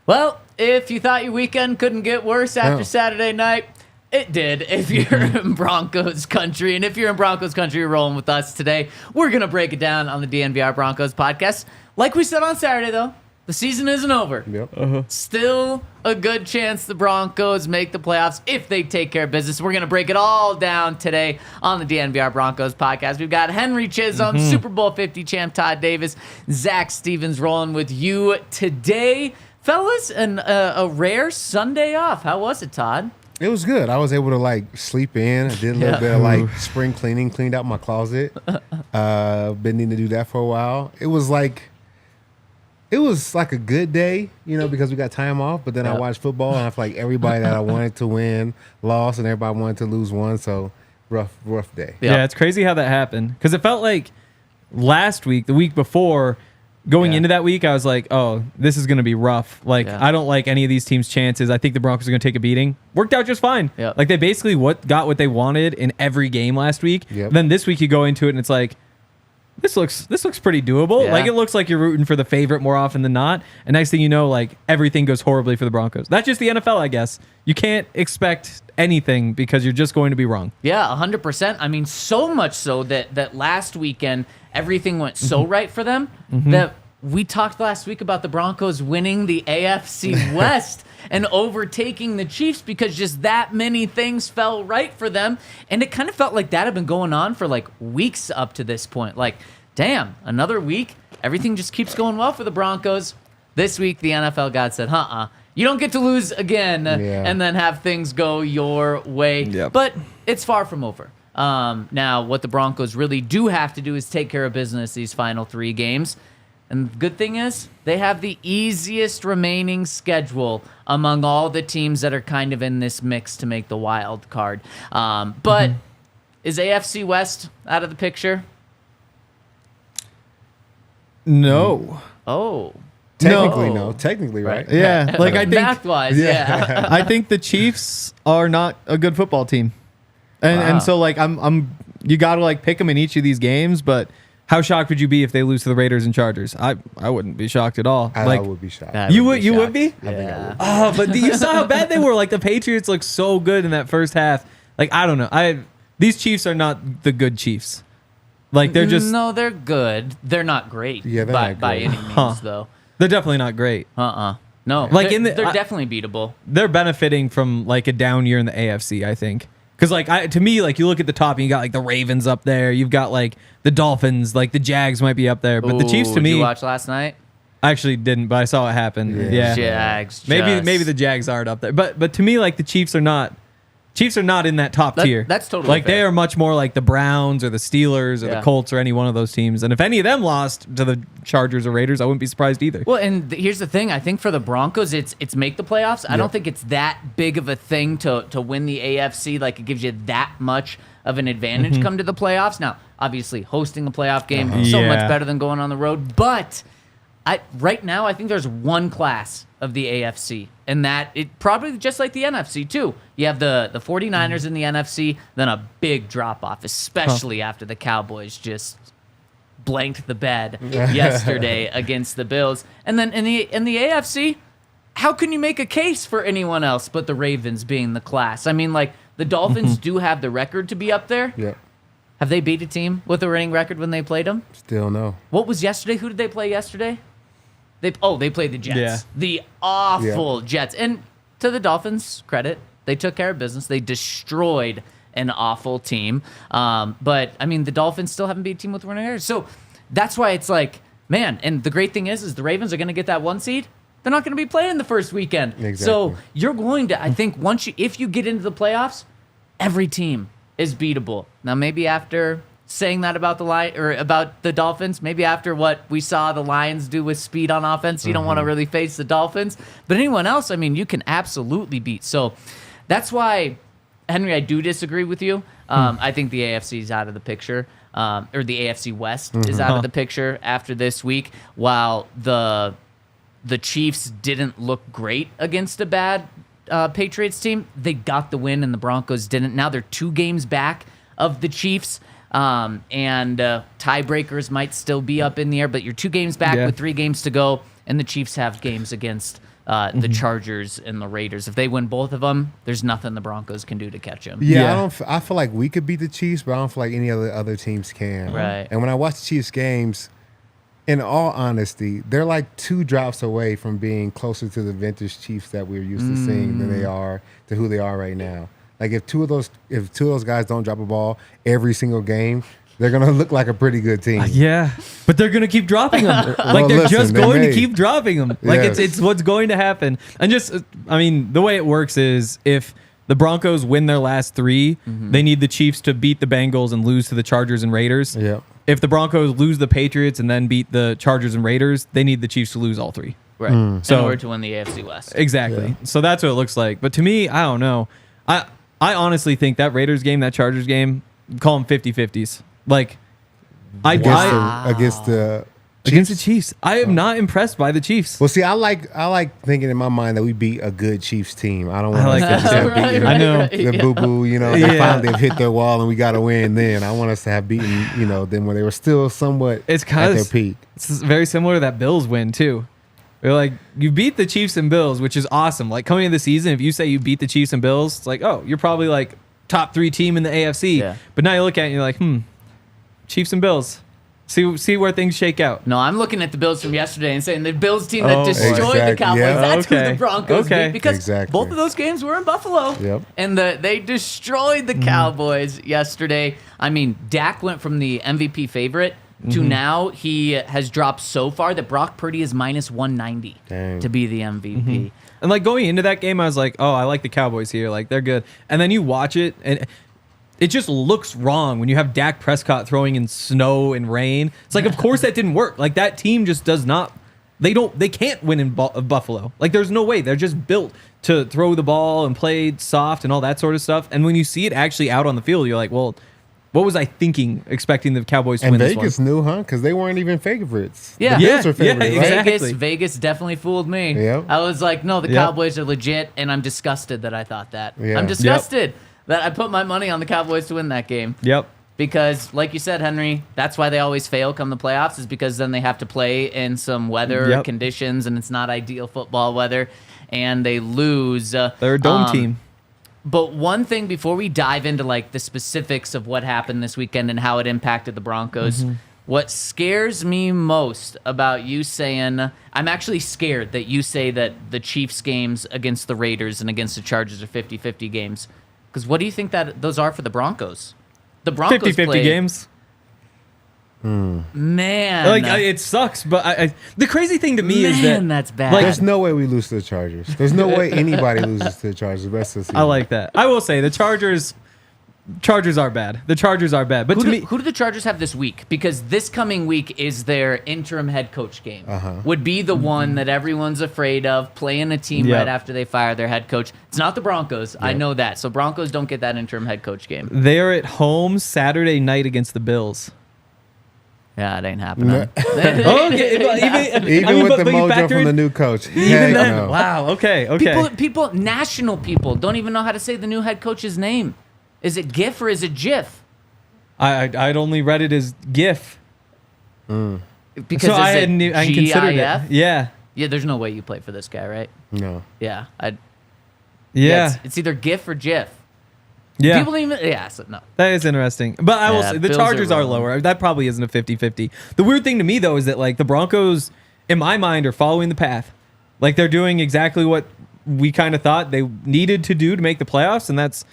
Well, if you thought your weekend couldn't get worse after Saturday night, it did if you're in Broncos country. And if you're in Broncos country, you're rolling with us today. We're going to break it down on the DNVR Broncos podcast. Like we said on Saturday, though, the season isn't over. Yep. Still a good chance the Broncos make the playoffs if they take care of business. We're going to break it all down today on the DNVR Broncos podcast. We've got Henry Chisholm, Super Bowl 50 champ Todd Davis, Zach Stevens rolling with you today. Fellas, and a rare Sunday off. How was it, Todd? It was good. I was able to sleep in. I did a little bit of spring cleaning, cleaned out my closet. Been needing to do that for a while. It was like a good day, because we got time off. But then I watched football, and I feel like everybody that I wanted to win lost, and everybody wanted to lose won. So rough day. Yeah, it's crazy how that happened, because it felt like last week, the week before. Going into that week, I was like, oh, this is going to be rough. I don't like any of these teams' chances. I think the Broncos are going to take a beating. Worked out just fine. Yep. They basically got what they wanted in every game last week. Yep. Then this week you go into it and it's like, this looks pretty doable. Yeah. It looks like you're rooting for the favorite more often than not. And next thing you know, everything goes horribly for the Broncos. That's just the NFL, I guess. You can't expect anything because you're just going to be wrong. Yeah, 100%. I mean, so much so that last weekend, everything went so right for them that we talked last week about the Broncos winning the AFC West and overtaking the Chiefs because just that many things fell right for them. And it kind of felt like that had been going on for weeks up to this point. Damn, another week. Everything just keeps going well for the Broncos. This week, the NFL God said, you don't get to lose again and then have things go your way. Yep. But it's far from over. Now, what the Broncos really do have to do is take care of business these final 3 games. And the good thing is, they have the easiest remaining schedule among all the teams that are kind of in this mix to make the wild card. But is AFC West out of the picture? No. Oh. Technically, no. Technically, right? Yeah. I think math-wise, yeah. I think the Chiefs are not a good football team. And so I'm you got to pick them in each of these games, but how shocked would you be if they lose to the Raiders and Chargers? I wouldn't be shocked at all. I would be shocked. You would be? Yeah. Oh, but you saw how bad they were. The Patriots looked so good in that first half. I don't know. These Chiefs are not the good Chiefs. They're just No, they're good. They're not great. Yeah, they're not by great. any means, though. they're definitely not great. No. They're definitely beatable. They're benefiting from a down year in the AFC, I think. Because to me, you look at the top and you got the Ravens up there. You've got the Dolphins, the Jags might be up there. But the Chiefs, to me, did you watch last night? I actually didn't, but I saw it happen. Yeah. Jags. Maybe the Jags aren't up there. But to me, the Chiefs are not in that top tier. That's totally they fair. are much more like the Browns or the Steelers or the Colts or any one of those teams. And if any of them lost to the Chargers or Raiders, I wouldn't be surprised either. Well, and here's the thing. I think for the Broncos, it's make the playoffs. I don't think it's that big of a thing to win the AFC. It gives you that much of an advantage come to the playoffs. Now, obviously, hosting a playoff game so much better than going on the road. But right now, I think there's one class of the AFC, and that it probably just like the NFC too. You have the 49ers in the NFC, then a big drop off, especially after the Cowboys just blanked the bed yesterday against the Bills. And then in the AFC, how can you make a case for anyone else but the Ravens being the class? I mean, the Dolphins do have the record to be up there. Yep. Have they beat a team with a winning record when they played them? Still no. What was yesterday? Who did they play yesterday? They played the Jets. Yeah. The awful Jets. And to the Dolphins' credit, they took care of business. They destroyed an awful team. But, I mean, the Dolphins still haven't beat a team with winning records. So that's why it's man, and the great thing is the Ravens are going to get that 1 seed. They're not going to be playing the first weekend. Exactly. So you're going to, I think, if you get into the playoffs, every team is beatable. Now, maybe after saying that about about the Dolphins, maybe after what we saw the Lions do with speed on offense, you don't want to really face the Dolphins. But anyone else, I mean, you can absolutely beat. So that's why, Henry, I do disagree with you. I think the AFC is out of the picture, or the AFC West is out of the picture after this week, while the Chiefs didn't look great against a bad Patriots team. They got the win, and the Broncos didn't. Now they're 2 games back of the Chiefs. And tiebreakers might still be up in the air, but you're 2 games back with 3 games to go, and the Chiefs have games against the Chargers and the Raiders. If they win both of them, there's nothing the Broncos can do to catch them. Yeah. I feel like we could beat the Chiefs, but I don't feel like any other teams can. Right. And when I watch the Chiefs games, in all honesty, they're like 2 drops away from being closer to the vintage Chiefs that we're used to seeing than they are to who they are right now. Like if two of those guys don't drop a ball every single game, they're gonna look like a pretty good team. Yeah, but they're gonna keep dropping them. They're just going to keep dropping them. Like it's what's going to happen. And the way it works is if the Broncos win their last 3, they need the Chiefs to beat the Bengals and lose to the Chargers and Raiders. Yeah. If the Broncos lose the Patriots and then beat the Chargers and Raiders, they need the Chiefs to lose all 3. Right. So in order to win the AFC West. Exactly. Yeah. So that's what it looks like. But to me, I don't know. I honestly think that Raiders game, that Chargers game, call them 50-50s. Like, against the Chiefs. I am not impressed by the Chiefs. Well, see, I like thinking in my mind that we beat a good Chiefs team. I don't want like us to have beaten I know. the boo-boo, they finally have hit their wall and we got to win then. I want us to have beaten, them when they were still somewhat at their peak. It's very similar to that Bills win, too. They're like, you beat the Chiefs and Bills, which is awesome. Like, coming into the season, if you say you beat the Chiefs and Bills, it's like, oh, you're probably like top 3 team in the AFC. Yeah. But now you look at it and you're like, Chiefs and Bills. See where things shake out. No, I'm looking at the Bills from yesterday and saying the Bills team that destroyed the Cowboys. Yeah. That's who the Broncos beat because both of those games were in Buffalo. Yep. And they destroyed the Cowboys yesterday. I mean, Dak went from the MVP favorite to now he has dropped so far that Brock Purdy is minus 190 to be the MVP. And like going into that game, I was like, oh, I like the Cowboys here. Like they're good. And then you watch it and it just looks wrong when you have Dak Prescott throwing in snow and rain. It's like, of course that didn't work. Like that team just does not. They can't win in Buffalo. Like there's no way. They're just built to throw the ball and play soft and all that sort of stuff. And when you see it actually out on the field, you're like, well, what was I thinking, expecting the Cowboys to win this one? Vegas knew, huh? Because they weren't even favorites. Yeah. The Bills were favorites, right? Exactly. Vegas definitely fooled me. Yep. I was like, no, the Cowboys are legit, and I'm disgusted that I thought that. Yeah. I'm disgusted that I put my money on the Cowboys to win that game. Yep. Because, like you said, Henry, that's why they always fail come the playoffs, is because then they have to play in some weather conditions, and it's not ideal football weather, and they lose. They're a dome team. But one thing before we dive into like the specifics of what happened this weekend and how it impacted the Broncos, what scares me most about you saying, I'm actually scared that you say that the Chiefs games against the Raiders and against the Chargers are 50-50 games. Because what do you think that those are for the Broncos? The Broncos 50-50 games. Man. Like it sucks, but the crazy thing to me is that that's bad. There's no way we lose to the Chargers. There's no way anybody loses to the Chargers the rest of the season. I like that. I will say the Chargers are bad. The Chargers are bad. But who do the Chargers have this week? Because this coming week is their interim head coach game. Would be the one that everyone's afraid of, playing a team right after they fire their head coach. It's not the Broncos. I know that. So Broncos don't get that interim head coach game. They're at home Saturday night against the Bills. Yeah, it ain't happening. No. Even with the mojo from the new coach. Even then, no. wow. Okay. People, national people don't even know how to say the new head coach's name. Is it GIF or is it GIF? I'd only read it as GIF. Because so I hadn't considered it. Yeah. Yeah, there's no way you play for this guy, right? No. Yeah. Yeah. It's either GIF or GIF. Yeah. People don't even. Yeah, so no. That is interesting. But I will say the Bills Chargers are wrong. lower. That probably isn't a 50-50. The weird thing to me, though, is that like the Broncos, in my mind, are following the path. Like they're doing exactly what we kind of thought they needed to do to make the playoffs, and that's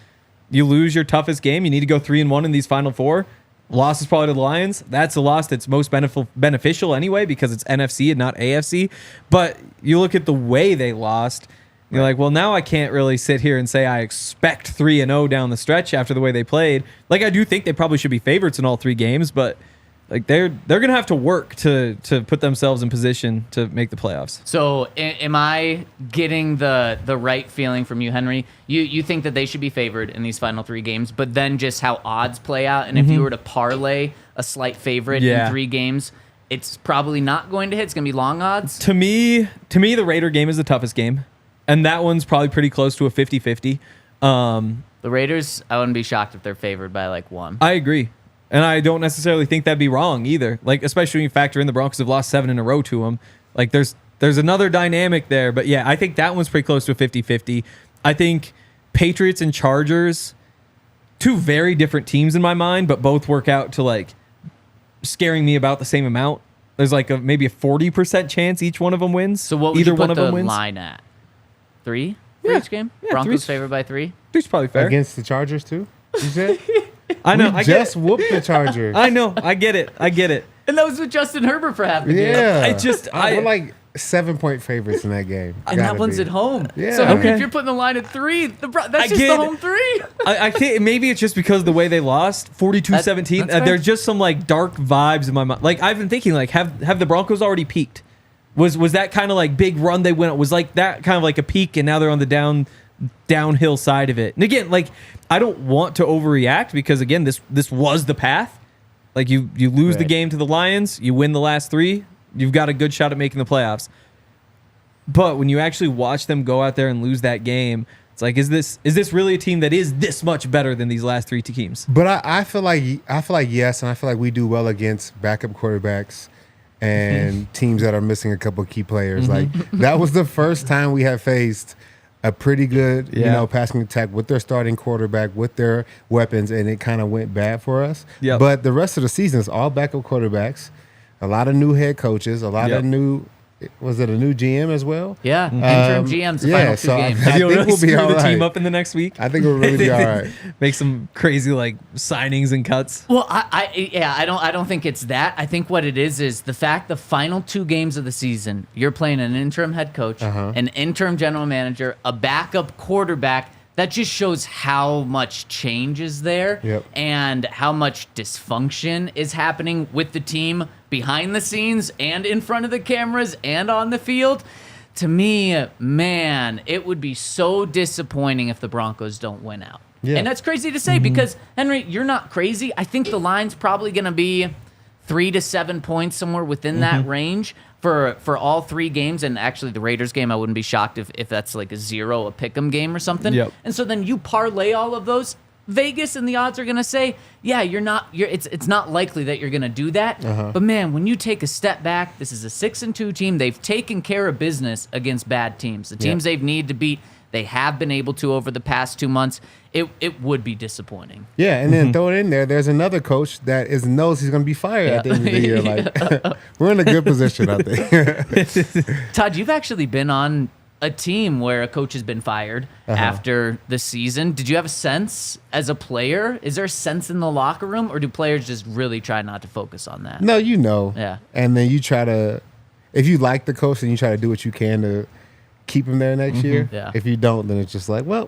you lose your toughest game. You need to go 3-1 in these final 4. Loss is probably to the Lions. That's a loss that's most beneficial anyway because it's NFC and not AFC. But you look at the way they lost. You're like, well, now I can't really sit here and say I expect 3-0 down the stretch after the way they played. Like, I do think they probably should be favorites in all 3 games, but like they're gonna have to work to put themselves in position to make the playoffs. So, am I getting the right feeling from you, Henry? You think that they should be favored in these final 3 games, but then just how odds play out, and if you were to parlay a slight favorite in 3 games, it's probably not going to hit. It's gonna be long odds. To me, the Raider game is the toughest game. And that one's probably pretty close to a 50-50. The Raiders, I wouldn't be shocked if they're favored by like 1. I agree. And I don't necessarily think that'd be wrong either. Like, especially when you factor in the Broncos have lost 7 in a row to them. Like, there's there's another dynamic there. But yeah, I think that one's pretty close to a 50-50. I think Patriots and Chargers, two very different teams in my mind, but both work out to like scaring me about the same amount. There's like maybe a 40% chance each one of them wins. So what would either you put one of the them wins. line at? 3 for Yeah. each game? Yeah, Broncos 3's favored by 3? Three's probably fair. Against the Chargers too. You said I know. we I get just it. whooped the Chargers. I know. I get it. And that was with Justin Herbert for half the game. Yeah, we're like 7-point favorites in that game. And that one's at home. Yeah. So Okay. if you're putting the line at 3, that's I just get the it. home 3. I think maybe it's just because of the way they lost 42-17. That's fair. There's just some like dark vibes in my mind. Like I've been thinking, like have the Broncos already peaked? Was that kind of like big run they went? Was like that kind of like a peak, and now they're on the downhill side of it. And again, like I don't want to overreact because again, this was the path. Like you lose the Right. game to the Lions, you win the last 3, you've got a good shot at making the playoffs. But when you actually watch them go out there and lose that game, it's like, is this really a team that is this much better than these last 3 teams? But I feel like yes, and I feel like we do well against backup quarterbacks and teams that are missing a couple of key players. Like that was the first time we have faced a pretty good, passing attack with their starting quarterback, with their weapons, and it kind of went bad for us. Yep. But the rest of the season is all backup quarterbacks, a lot of new head coaches, a lot Yep. of new. Was it a new GM as well? Yeah, interim GMs the final 2 games. I Have you think really we'll be screw all the right. team up in the next week? I think we'll really be all right. Make some crazy like signings and cuts. Well, I don't think it's that. I think what it is the fact the final 2 games of the season, you're playing an interim head coach, an interim general manager, a backup quarterback. That just shows how much change is there Yep. and how much dysfunction is happening with the team behind the scenes and in front of the cameras and on the field. To me, man, it would be so disappointing if the Broncos don't win out. Yeah. And that's crazy to say because, Henry, you're not crazy. I think the line's probably going to be 3 to 7 points, somewhere within that range for all 3 games. And actually, the Raiders game, I wouldn't be shocked if that's like a 0, a pick'em game or something. Yep. And so then you parlay all of those. Vegas and the odds are going to say, yeah, it's not likely that you're going to do that. But man, when you take a step back, this is a 6-2 team. They've taken care of business against bad teams. The teams they've needed to beat, they have been able to over the past 2 months. It would be disappointing. Yeah, and then throw it in there. There's another coach that knows he's going to be fired at the end of the year. Like we're in a good position, I think. Todd, you've actually been on a team where a coach has been fired after the season. Did you have a sense as a player? Is there a sense in the locker room, or do players just really try not to focus on that? No, you know. Yeah. And then you try to, if you like the coach, then you try to do what you can to keep him there next year. Yeah. If you don't, then it's just like, well,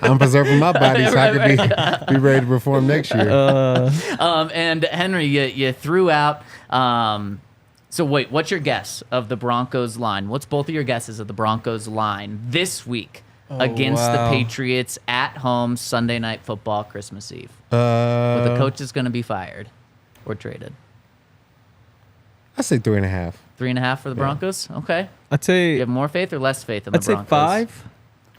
I'm preserving my body so I can be ready to perform next year. And Henry, you threw out. So wait, what's your guess of the Broncos line? What's both of your guesses of the Broncos line this week against the wow. Patriots at home Sunday Night Football, Christmas Eve? Where the coach is going to be fired or traded. I say 3.5. 3.5 for the Broncos. Okay. I'd say You have more faith or less faith in the I'd say Broncos? 5.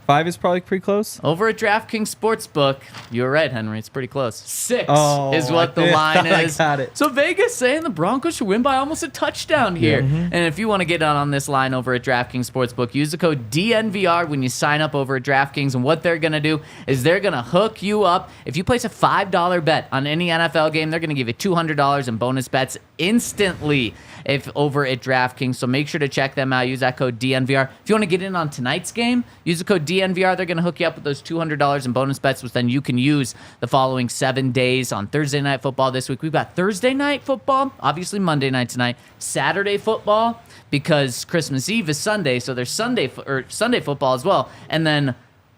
5 is probably pretty close. Over at DraftKings Sportsbook, you were right, Henry. It's pretty close. 6 Oh, is what the I line is. got it. So Vegas saying the Broncos should win by almost a touchdown here. And if you want to get on this line over at DraftKings Sportsbook, use the code DNVR when you sign up over at DraftKings. And what they're going to do is they're going to hook you up. If you place a $5 bet on any NFL game, they're going to give you $200 in bonus bets instantly if over at DraftKings. So make sure to check them out. Use that code DNVR. If you want to get in on tonight's game, use the code DNVR. They're going to hook you up with those $200 in bonus bets, which then you can use the following 7 days on Thursday Night Football this week. We've got Thursday Night Football, obviously Monday night tonight, Saturday Football because Christmas Eve is Sunday, so there's Sunday Football as well, and then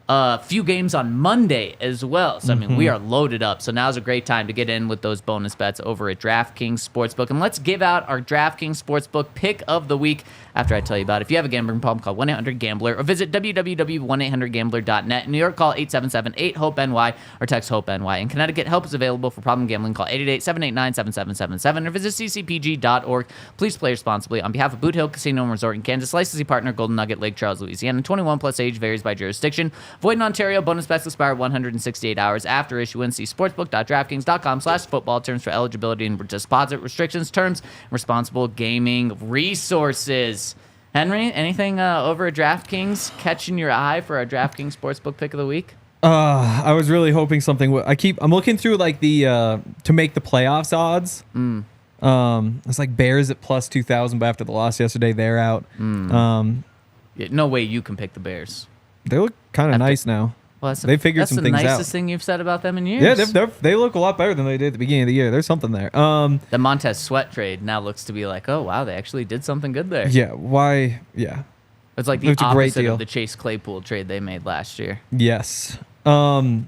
a few games on Monday as well. So, I mean, we are loaded up. So now's a great time to get in with those bonus bets over at DraftKings Sportsbook. And let's give out our DraftKings Sportsbook pick of the week after I tell you about it. If you have a gambling problem, call 1-800-GAMBLER or visit www.1800gambler.net. In New York, call 877-8-HOPE-NY or text HOPE-NY. In Connecticut, help is available for problem gambling. Call 888-789-7777 or visit ccpg.org. Please play responsibly. On behalf of Boot Hill Casino and Resort in Kansas, licensee partner Golden Nugget, Lake Charles, Louisiana. 21 plus age varies by jurisdiction. Void in Ontario. Bonus bets expire 168 hours after issuance. See sportsbook.draftkings.com/football. Terms for eligibility and deposit restrictions, terms, responsible gaming resources. Henry, anything over at DraftKings catching your eye for our DraftKings Sportsbook pick of the week? I was really hoping something. I'm looking through like the to make the playoffs odds. It's like Bears at plus 2,000, but after the loss yesterday, they're out. No way you can pick the Bears. They look kind of nice now. Well, they figured some things out. That's the nicest thing you've said about them in years. Yeah, they look a lot better than they did at the beginning of the year. There's something there. The Montez Sweat trade now looks to be like, oh, wow, they actually did something good there. Yeah, why? Yeah. It's like the opposite of the Chase Claypool trade they made last year. Yes. So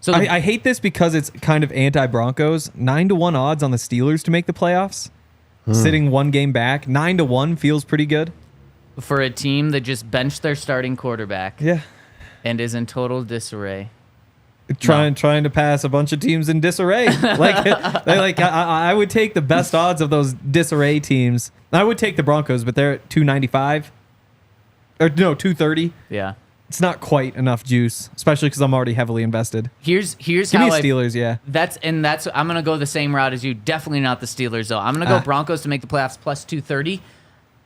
I hate this because it's kind of anti-Broncos. 9-1 odds on the Steelers to make the playoffs. Sitting one game back. 9-1 feels pretty good. For a team that just benched their starting quarterback. Yeah. And is in total disarray. Trying to pass a bunch of teams in disarray. I would take the best odds of those disarray teams. I would take the Broncos, but they're at 295. Or no, 230. Yeah. It's not quite enough juice, especially because I'm already heavily invested. Here's Give how me Steelers, yeah. That's I'm gonna go the same route as you. Definitely not the Steelers though. I'm gonna go Broncos to make the playoffs plus 230.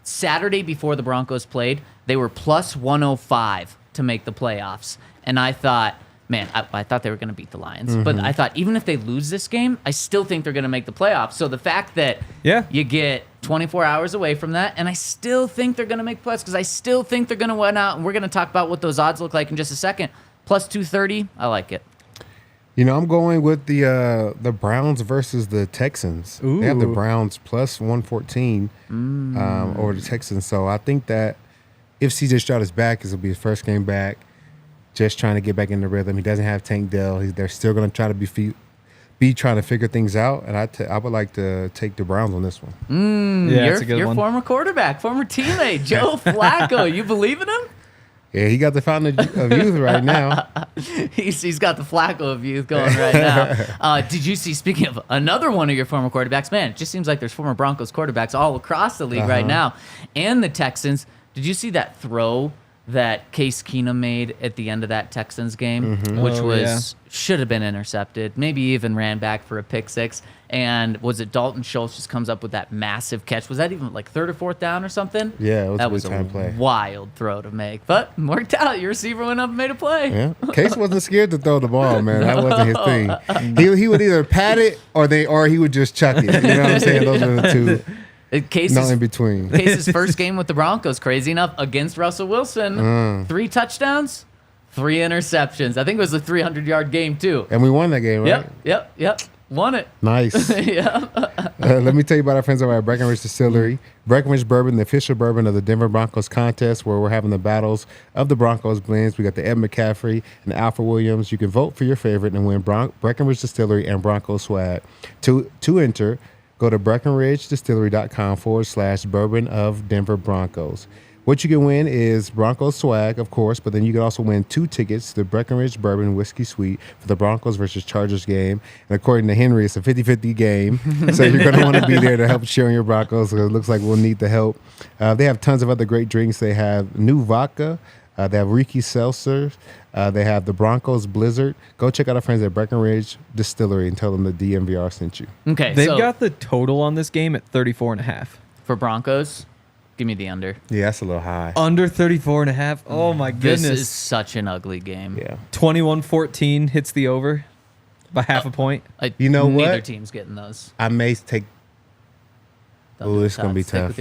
Saturday before the Broncos played, they were plus 105 to make the playoffs, and I thought, man, I thought they were going to beat the Lions, but I thought even if they lose this game, I still think they're going to make the playoffs. So the fact that you get 24 hours away from that, and I still think they're going to make playoffs because I still think they're going to win out, and we're going to talk about what those odds look like in just a second. Plus 230, I like it. You know, I'm going with the Browns versus the Texans. Ooh. They have the Browns plus 114 over the Texans. So I think that if CJ Stroud is back, this will be his first game back. Just trying to get back in the rhythm. He doesn't have Tank Dell. They're still going to try to be trying to figure things out. And I would like to take the Browns on this one. That's a good your one. Former quarterback, former teammate, Joe Flacco. You believe in him? Yeah, he got the fountain of youth right now. He's got the Flacco of youth going right now. Did you see, speaking of another one of your former quarterbacks, man, it just seems like there's former Broncos quarterbacks all across the league right now. And the Texans. Did you see that throw that Case Keenum made at the end of that Texans game, which should have been intercepted, maybe even ran back for a pick six? And was it Dalton Schultz just comes up with that massive catch? Was that even like third or fourth down or something? Yeah, that was a play. Wild throw to make, but worked out. Your receiver went up and made a play. Yeah, Case wasn't scared to throw the ball, man. That wasn't his thing. He would either pat it or he would just chuck it. You know what I'm saying? Those are the two. No in between. Case's first game with the Broncos, crazy enough, against Russell Wilson. 3 touchdowns, 3 interceptions. I think it was a 300-yard game, too. And we won that game, right? Yep. Won it. Nice. Let me tell you about our friends over at Breckenridge Distillery. Breckenridge Bourbon, the official bourbon of the Denver Broncos contest, where we're having the battles of the Broncos blends. We got the Ed McCaffrey and the Alfred Williams. You can vote for your favorite and win Breckenridge Distillery and Broncos swag. To enter, go to BreckenridgeDistillery.com/bourbon of Denver Broncos. What you can win is Broncos swag, of course, but then you can also win 2 tickets to the Breckenridge Bourbon Whiskey Suite for the Broncos versus Chargers game. And according to Henry, it's a 50-50 game. So you're going to want to be there to help cheer on your Broncos. It looks like we'll need the help. They have tons of other great drinks. They have new vodka. They have Ricky Seltzer. They have the Broncos Blizzard. Go check out our friends at Breckenridge Distillery and tell them the DNVR sent you. Okay, They've got the total on this game at 34.5. For Broncos, give me the under. Yeah, that's a little high. Under 34.5. Oh, my goodness. This is such an ugly game. Yeah. 21-14 hits the over by half a point. You know what? Neither team's getting those. I may take... Oh, it's going to be tough.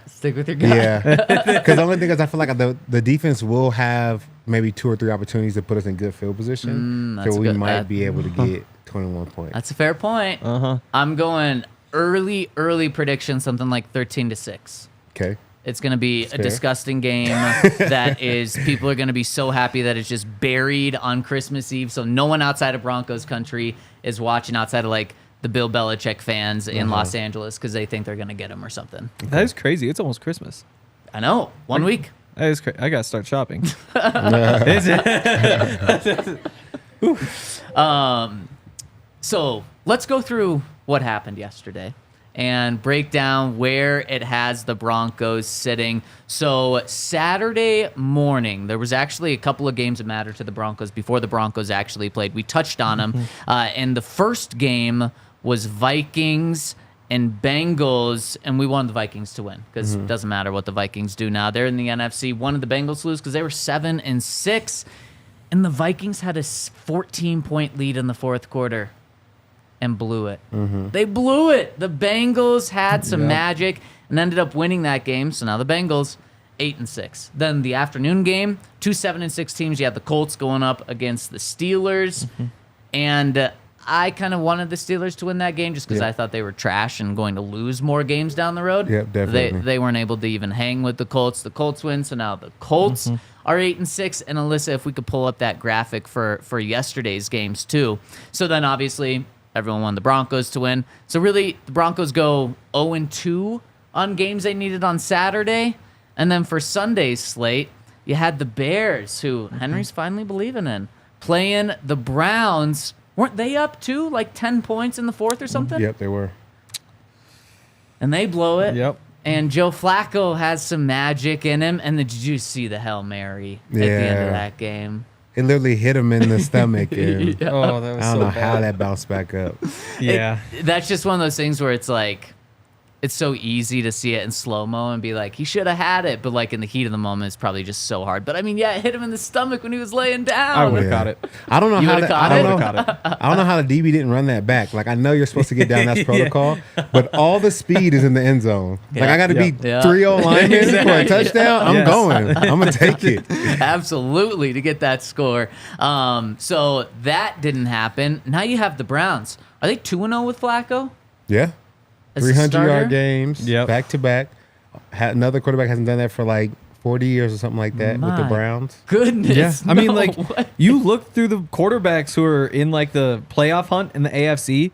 Stick with your gut. Yeah. Because the only thing is I feel like the defense will have maybe 2 or 3 opportunities to put us in good field position. So we might be able to get 21 points. That's a fair point. I'm going early prediction, something like 13-6. Okay. It's going to be a disgusting game that is, people are going to be so happy that it's just buried on Christmas Eve. So no one outside of Broncos country is watching outside of like the Bill Belichick fans in Los Angeles because they think they're going to get him or something. That is crazy. It's almost Christmas. I know. 1 week. That is I got to start shopping. So let's go through what happened yesterday. and break down where it has the Broncos sitting. So Saturday morning, there was actually a couple of games that mattered to the Broncos before the Broncos actually played. We touched on them. And the first game was Vikings and Bengals, and we wanted the Vikings to win because it doesn't matter what the Vikings do now. They're in the NFC. Wanted the Bengals to lose because they were 7-6, and the Vikings had a 14-point lead in the fourth quarter and blew it. They blew it. The Bengals had some magic and ended up winning that game. So now the Bengals 8-6. Then the afternoon game, 2 7-6 teams. You had the Colts going up against the Steelers, and I kind of wanted the Steelers to win that game just because I thought they were trash and going to lose more games down the road. Yep, definitely. They weren't able to even hang with the Colts. The Colts win, so now the Colts are 8-6. And Alyssa, if we could pull up that graphic for yesterday's games too. So then obviously everyone wanted the Broncos to win. So really the Broncos go 0-2 on games they needed on Saturday. And then for Sunday's slate, you had the Bears, who Henry's finally believing in, playing the Browns. Weren't they up too, like 10 points in the fourth or something? Yep, they were. And they blow it. Yep. And Joe Flacco has some magic in him. And then did you see the Hail Mary at the end of that game? It literally hit him in the stomach. And Oh, that was I don't so know bad. how that bounced back up. Yeah. That's just one of those things where it's like, it's so easy to see it in slow-mo and be like, he should have had it. But like in the heat of the moment, it's probably just so hard. But I mean, yeah, it hit him in the stomach when he was laying down. I would have caught it. I don't know You how would've the, caught I it? don't know. Caught it. I don't know how the DB didn't run that back. Like I know you're supposed to get down, that's protocol, but all the speed is in the end zone. Like I got to be Yeah. 3-0 lineman for a touchdown. I'm Yes. going. I'm gonna take it. Absolutely, to get that score. So that didn't happen. Now you have the Browns. Are they 2-0 with Flacco? Yeah, As a starter? 300-yard games, Yep. back to back. Another quarterback hasn't done that for like 40 years or something like that with the My Browns. Goodness. Yeah, I mean, no like way. you look through the quarterbacks who are in like the playoff hunt in the AFC.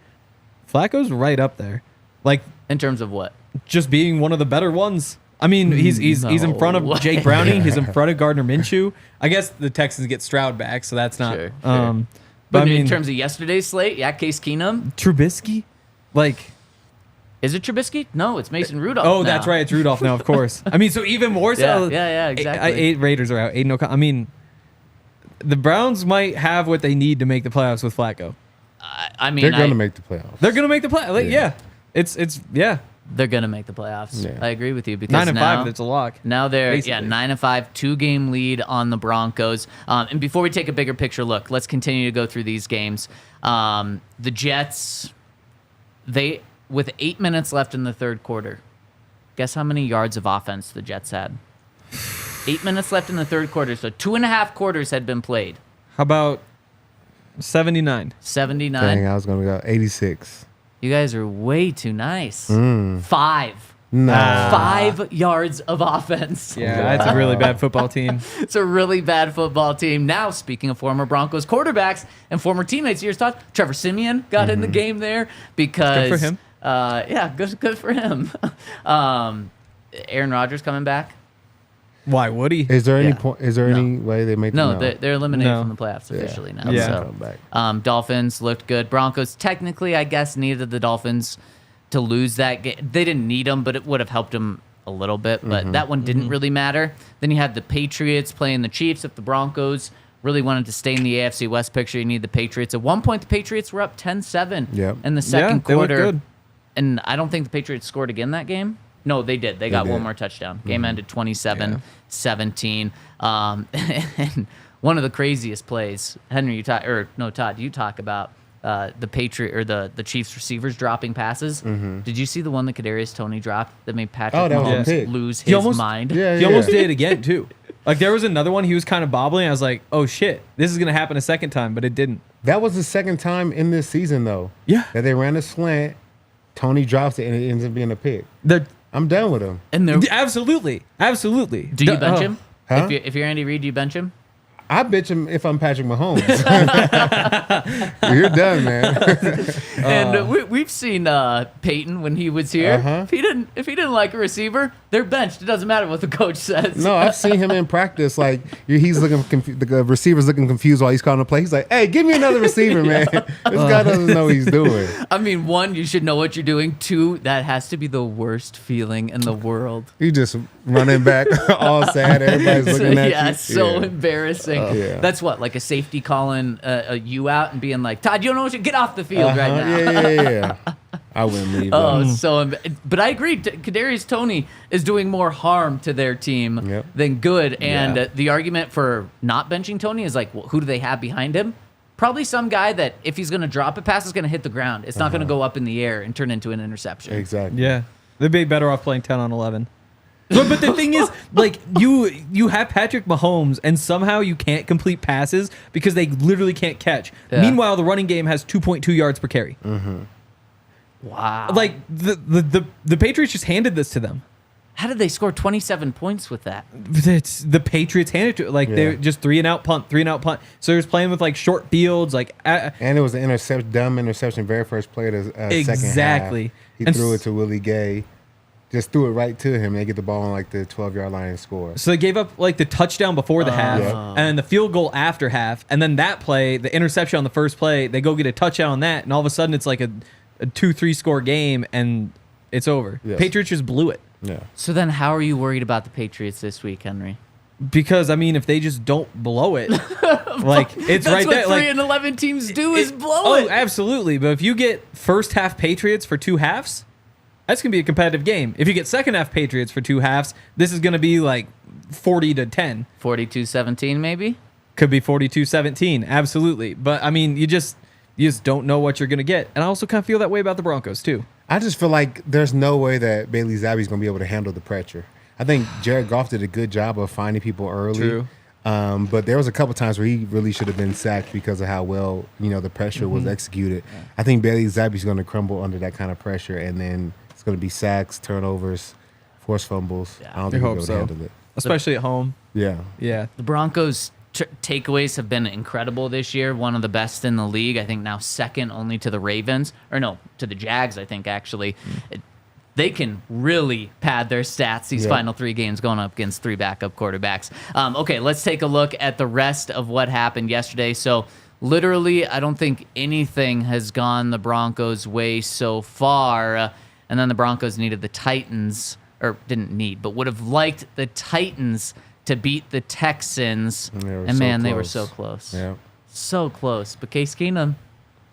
Flacco's right up there, like In terms of what? just being one of the better ones. I mean, he's in front No of Jake Browning. He's in front of Gardner Minshew. I guess the Texans get Stroud back, so that's not. Sure. But But I mean, in terms of yesterday's slate, yeah, Case Keenum. Trubisky, like. Is it Trubisky? No, it's Mason Rudolph. Oh, now. that's right. It's Rudolph now, of course. I mean, so even more so. Yeah, exactly. Eight Raiders are out. Aiden O'Connell. I mean, the Browns might have what they need to make the playoffs with Flacco. I mean, They're gonna make the playoffs. They're gonna make the play. Like, Yeah. yeah, it's yeah. they're gonna make the playoffs. Yeah. I agree with you because 9 and now, 5. It's a lock. Now they're basically. 9-5, 2-game lead on the Broncos. And before we take a bigger picture look, let's continue to go through these games. The Jets, with 8 minutes left in the third quarter, guess how many yards of offense the Jets had? 8 minutes left in the third quarter, so 2.5 quarters had been played. How about 79? 79. Dang, I was gonna go 86. You guys are way too nice. 5. Nah. 5 yards of offense. Yeah, that's a really bad football team. It's a really bad football team. Now, speaking of former Broncos quarterbacks and former teammates, here's thoughts. Trevor Siemian got in the game there because Good for him. Yeah, good for him. Aaron Rodgers coming back. Why would he? Is there any Yeah. point? Is there any way they make? No, the they're eliminated No. from the playoffs officially now. Yeah. So, Back. Dolphins looked good. Broncos technically, I guess, needed the Dolphins to lose that game. They didn't need them, but it would have helped them a little bit. But that one didn't really matter. Then you had the Patriots playing the Chiefs. If the Broncos really wanted to stay in the AFC West picture, you need the Patriots. At one point, the Patriots were up 10-7 Yep. in the second they looked quarter. good. And I don't think the Patriots scored again that game. No, they did. They got did. one more touchdown. Game ended 27-17. And one of the craziest plays, Henry, Todd, you talk about the Patriot or the Chiefs receivers dropping passes. Did you see the one that Kadarius Toney dropped that made Patrick Oh, that was a Mahomes pick. lose He his almost- mind? Yeah, He almost did it again too. Like there was another one. He was kind of bobbling. I was like, "Oh shit, this is gonna happen a second time," but it didn't. That was the second time in this season, though. Yeah. That they ran a slant, Tony drops it, and it ends up being a pick. They're, I'm done with him. And there, absolutely. do you bench him? Huh? If you're Andy Reid, do you bench him? I bitch him if I'm Patrick Mahomes. You're done, man. And we've seen Payton when he was here. If he didn't like a receiver, they're benched. It doesn't matter what the coach says. No, I've seen him in practice. Like he's looking, the receiver's looking confused while he's calling the play. He's like, "Hey, give me another receiver, man." This guy doesn't know what he's doing. I mean, one, you should know what you're doing. Two, that has to be the worst feeling in the world. You just running back, all sad. Everybody's looking at you. Yeah, so embarrassing. Yeah. That's what, like a safety calling you out and being like, "Todd, you don't know what you get off the field right now." Yeah. I wouldn't leave. But I agree. Kadarius Toney is doing more harm to their team than good. And the argument for not benching Toney is like, well, who do they have behind him? Probably some guy that if he's going to drop a pass, is going to hit the ground. It's not going to go up in the air and turn into an interception. Exactly. Yeah, they'd be better off playing 10 on 11. But the thing is, like, you have Patrick Mahomes, and somehow you can't complete passes because they literally can't catch. Yeah. Meanwhile, the running game has 2.2 yards per carry. Wow. Like, the Patriots just handed this to them. How did they score 27 points with that? It's the Patriots handed to it. Like, they're just 3-and-out punt, 3-and-out punt. So they're just playing with, like, short fields. Like, and it was an dumb interception, very first play of the second half. He threw it to Willie Gay. Just threw it right to him. They get the ball on, like, the 12-yard line and score. So they gave up, like, the touchdown before the half and the field goal after half. And then that play, the interception on the first play, they go get a touchdown on that. And all of a sudden, it's like a 2-3 score game, and it's over. Yes. Patriots just blew it. Yeah. So then how are you worried about the Patriots this week, Henry? Because, I mean, if they just don't blow it, like, it's right there. That's what 3-11 teams do is blow it. Oh, absolutely. But if you get first half Patriots for 2 halves, that's going to be a competitive game. If you get second half Patriots for 2 halves, this is going to be like 40-10. 42-17 maybe? Could be 42-17. Absolutely. But, I mean, you just don't know what you're going to get. And I also kind of feel that way about the Broncos, too. I just feel like there's no way that Bailey Zappi's going to be able to handle the pressure. I think Jared Goff did a good job of finding people early. True. But there was a couple times where he really should have been sacked because of how well, the pressure was executed. Yeah. I think Bailey Zappi's going to crumble under that kind of pressure, and then it's going to be sacks, turnovers, forced fumbles. Yeah. I don't think he'll be able to handle it. Especially at home. Yeah. Yeah. The Broncos' takeaways have been incredible this year. One of the best in the league. I think now second only to the Ravens. Or no, to the Jags, I think, actually. They can really pad their stats these final 3 games going up against 3 backup quarterbacks. Okay, let's take a look at the rest of what happened yesterday. So literally, I don't think anything has gone the Broncos' way so far. And then the Broncos needed the Titans, or didn't need, but would have liked the Titans to beat the Texans. And man, they were so close. Yeah. So close. But Case Keenum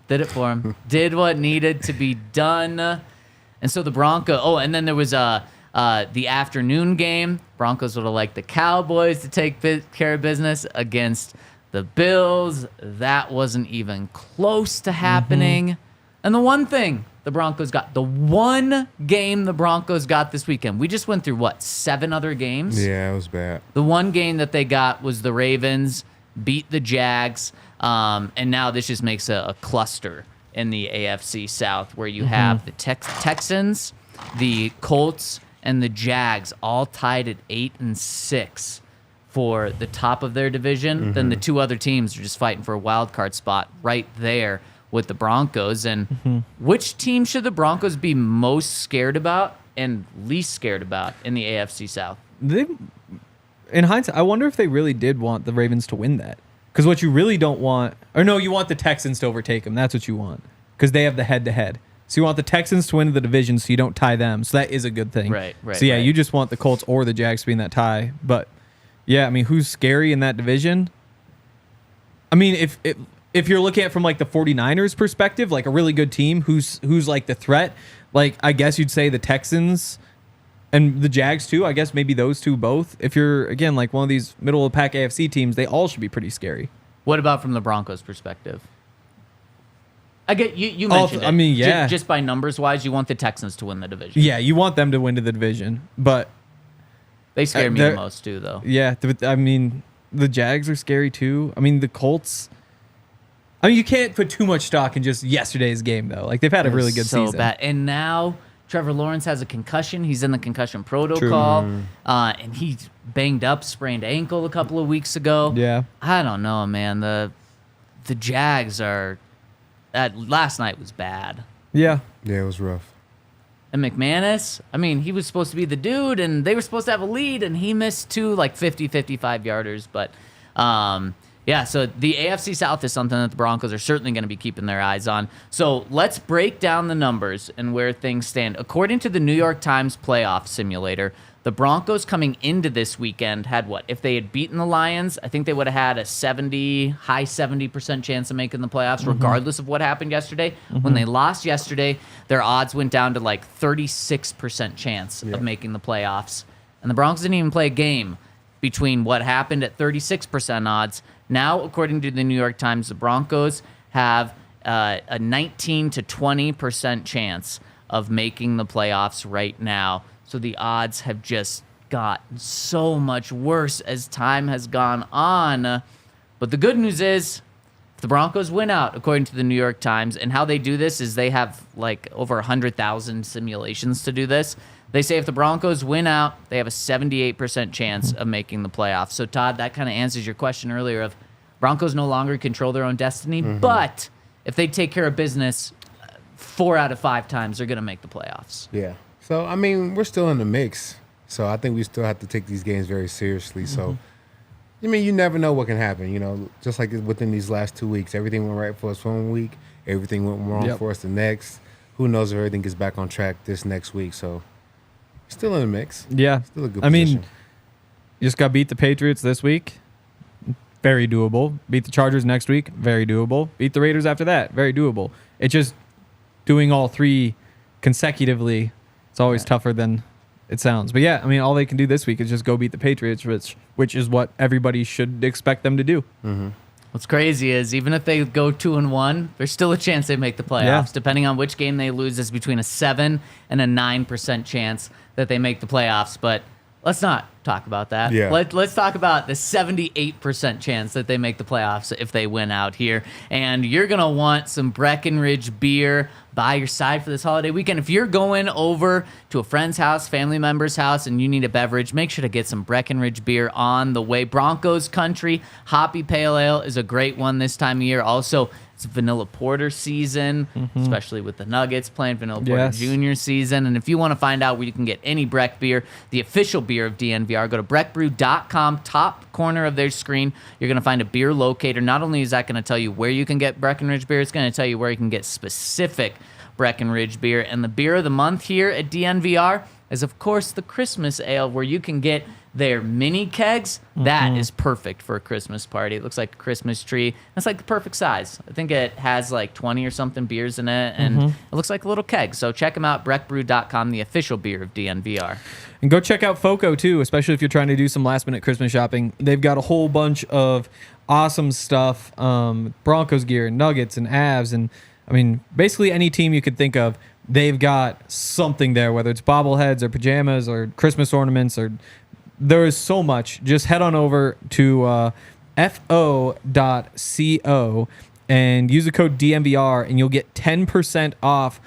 did it for him. Did what needed to be done. And so the Broncos, and then there was the afternoon game. Broncos would have liked the Cowboys to take care of business against the Bills. That wasn't even close to happening. And the one thing the Broncos got, the one game the Broncos got this weekend, we just went through, 7 other games? Yeah, it was bad. The one game that they got was the Ravens, beat the Jags, and now this just makes a cluster in the AFC South where you have the Texans, the Colts, and the Jags all tied at 8-6 for the top of their division. Then the 2 other teams are just fighting for a wild card spot right there with the Broncos. And which team should the Broncos be most scared about and least scared about in the AFC South? In hindsight, I wonder if they really did want the Ravens to win that. Because what you really don't want, or no, you want the Texans to overtake them. That's what you want. Because they have the head-to-head. So you want the Texans to win the division so you don't tie them. So that is a good thing. Right. So yeah, you just want the Colts or the Jags to be in that tie. But yeah, I mean, who's scary in that division? I mean, if you're looking at it from like the 49ers perspective, like a really good team, who's like the threat, like I guess you'd say the Texans and the Jags too. I guess maybe those 2 both. If you're, again, like one of these middle-of-the-pack AFC teams, they all should be pretty scary. What about from the Broncos' perspective? I get you mentioned it. I mean, yeah. Just by numbers-wise, you want the Texans to win the division. Yeah, you want them to win the division, but they scare me the most too, though. Yeah, I mean, the Jags are scary too. I mean, the Colts. I mean, you can't put too much stock in just yesterday's game, though. Like, they've had a really good season. So bad. And now Trevor Lawrence has a concussion. He's in the concussion protocol. And he's banged up, sprained ankle a couple of weeks ago. Yeah. I don't know, man. The Jags are... last night was bad. Yeah. Yeah, it was rough. And McManus, I mean, he was supposed to be the dude, and they were supposed to have a lead, and he missed 2 like 50, 55-yarders. But, yeah, so the AFC South is something that the Broncos are certainly going to be keeping their eyes on. So let's break down the numbers and where things stand. According to the New York Times playoff simulator, the Broncos coming into this weekend had what? If they had beaten the Lions, I think they would have had a high 70% chance of making the playoffs, regardless of what happened yesterday. When they lost yesterday, their odds went down to like 36% chance of making the playoffs. And the Broncos didn't even play a game between what happened at 36% odds. Now, according to the New York Times, the Broncos have a 19 to 20% chance of making the playoffs right now. So the odds have just gotten so much worse as time has gone on. But the good news is, if the Broncos win out, according to the New York Times, and how they do this is they have like over 100,000 simulations to do this. They say if the Broncos win out, they have a 78% chance of making the playoffs. So, Todd, that kind of answers your question earlier of Broncos no longer control their own destiny. But if they take care of business 4 out of 5 times, they're going to make the playoffs. Yeah. So, I mean, we're still in the mix. So, I think we still have to take these games very seriously. So, I mean, you never know what can happen. You know, just like within these last 2 weeks, everything went right for us one week. Everything went wrong for us the next. Who knows if everything gets back on track this next week. So, still in the mix. Yeah. Still a good position. Mean, you just got to beat the Patriots this week. Very doable. Beat the Chargers next week. Very doable. Beat the Raiders after that. Very doable. It's just doing all 3 consecutively. It's always tougher than it sounds. But yeah, I mean, all they can do this week is just go beat the Patriots, which is what everybody should expect them to do. What's crazy is even if they go 2-1, there's still a chance they make the playoffs. Yeah. Depending on which game they lose, it's between a 7 and a 9% chance that they make the playoffs. But let's not talk about that. Yeah. Let's talk about the 78% chance that they make the playoffs if they win out here. And you're going to want some Breckenridge beer by your side for this holiday weekend. If you're going over to a friend's house, family member's house, and you need a beverage, make sure to get some Breckenridge beer on the way. Broncos Country Hoppy Pale Ale is a great one this time of year. Also, it's vanilla porter season, especially with the Nuggets playing vanilla porter junior season. And if you want to find out where you can get any Breck beer, the official beer of DNVR, go to breckbrew.com, top corner of their screen. You're going to find a beer locator. Not only is that going to tell you where you can get Breckenridge beer, it's going to tell you where you can get specific Breckenridge beer. And the beer of the month here at DNVR is, of course, the Christmas ale, where you can get their mini kegs. That is perfect for a Christmas party. It looks like a Christmas tree. It's like the perfect size. I think it has like 20 or something beers in it, and it looks like a little keg. So check them out, breckbrew.com, the official beer of DNVR. And go check out FOCO, too, especially if you're trying to do some last-minute Christmas shopping. They've got a whole bunch of awesome stuff, Broncos gear, Nuggets, and Avs, and, I mean, basically any team you could think of, they've got something there, whether it's bobbleheads or pajamas or Christmas ornaments, or there is so much. Just head on over to fo.co and use the code DNVR, and you'll get 10% off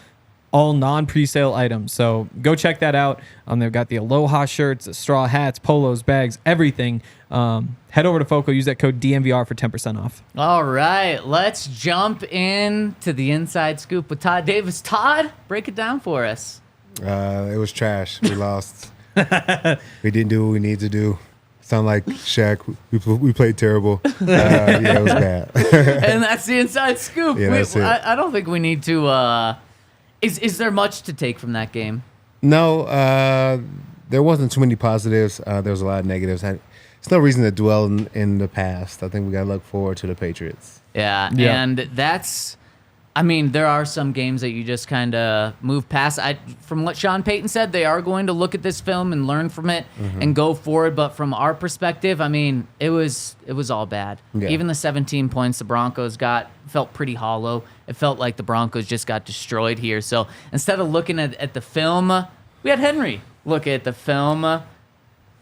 all non-presale items. So go check that out. They've got the Aloha shirts, the straw hats, polos, bags, everything. Head over to FOCO, use that code DNVR for 10% off. All right, let's jump into the inside scoop with Todd Davis. Todd, break it down for us. It was trash. We lost. We didn't do what we needed to do. Sound like Shaq. We played terrible. Yeah, it was bad. And that's the inside scoop. Yeah, that's it. I don't think we need to... Is there much to take from that game? No, there wasn't too many positives. There was a lot of negatives. It's no reason to dwell in the past. I think we got to look forward to the Patriots. Yeah, and that's... I mean, there are some games that you just kind of move past. From what Sean Payton said, they are going to look at this film and learn from it and go forward. But from our perspective, I mean, it was all bad. Yeah. Even the 17 points the Broncos got felt pretty hollow. It felt like the Broncos just got destroyed here. So instead of looking at the film, we had Henry look at the film. Why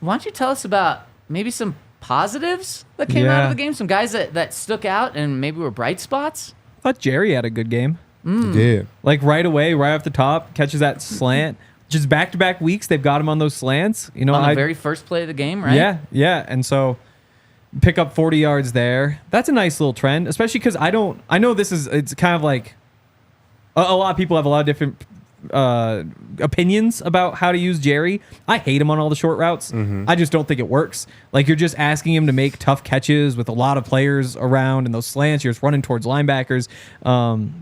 don't you tell us about maybe some positives that came out of the game? Some guys that stuck out and maybe were bright spots? I thought Jerry had a good game. He did. Like right away, right off the top, catches that slant. Just back-to-back weeks, they've got him on those slants. You know, on the very first play of the game, right? Yeah. And so pick up 40 yards there. That's a nice little trend, especially because I know it's kind of like a lot of people have a lot of different opinions about how to use Jerry. I hate him on all the short routes. I just don't think it works. Like, you're just asking him to make tough catches with a lot of players around, and those slants, you're just running towards linebackers.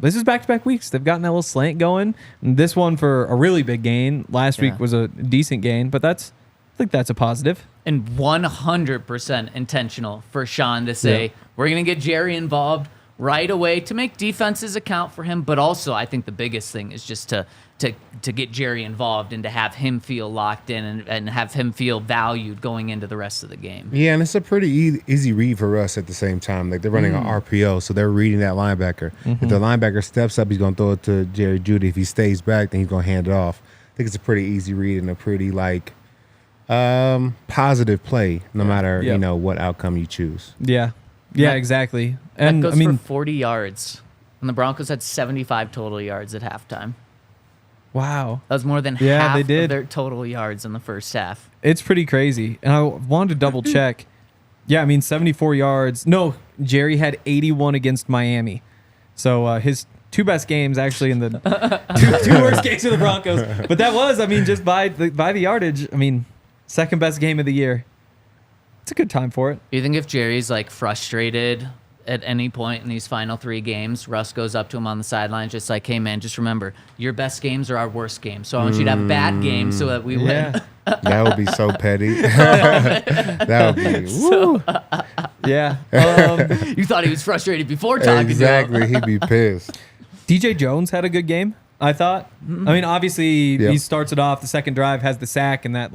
This is back-to-back weeks. They've gotten that little slant going. And this one for a really big gain. Last week was a decent gain, but I think that's a positive. And 100% intentional for Sean to say, we're going to get Jerry involved right away to make defenses account for him. But also, I think the biggest thing is just to get Jerry involved and to have him feel locked in and have him feel valued going into the rest of the game. Yeah, and it's a pretty easy read for us at the same time. Like, they're running an RPO, so they're reading that linebacker. If the linebacker steps up, he's going to throw it to Jerry Jeudy. If he stays back, then he's going to hand it off. I think it's a pretty easy read and a pretty, positive play, no matter, what outcome you choose. Yeah, exactly. And that goes for 40 yards. And the Broncos had 75 total yards at halftime. Wow. That was more than half of their total yards in the first half. It's pretty crazy. And I wanted to double check. 74 yards. No, Jerry had 81 against Miami. So his two best games actually in the two worst games of the Broncos. But that was, just by the yardage, second best game of the year. It's a good time for it. You think if Jerry's frustrated at any point in these final three games, Russ goes up to him on the sidelines just like, hey man, just remember, your best games are our worst games. So I want you to have bad games so that we win. That would be so petty. That would be woo. You thought he was frustrated before talking to him. Exactly. He'd be pissed. DJ Jones had a good game, I thought. Obviously he starts it off, the second drive has the sack, and that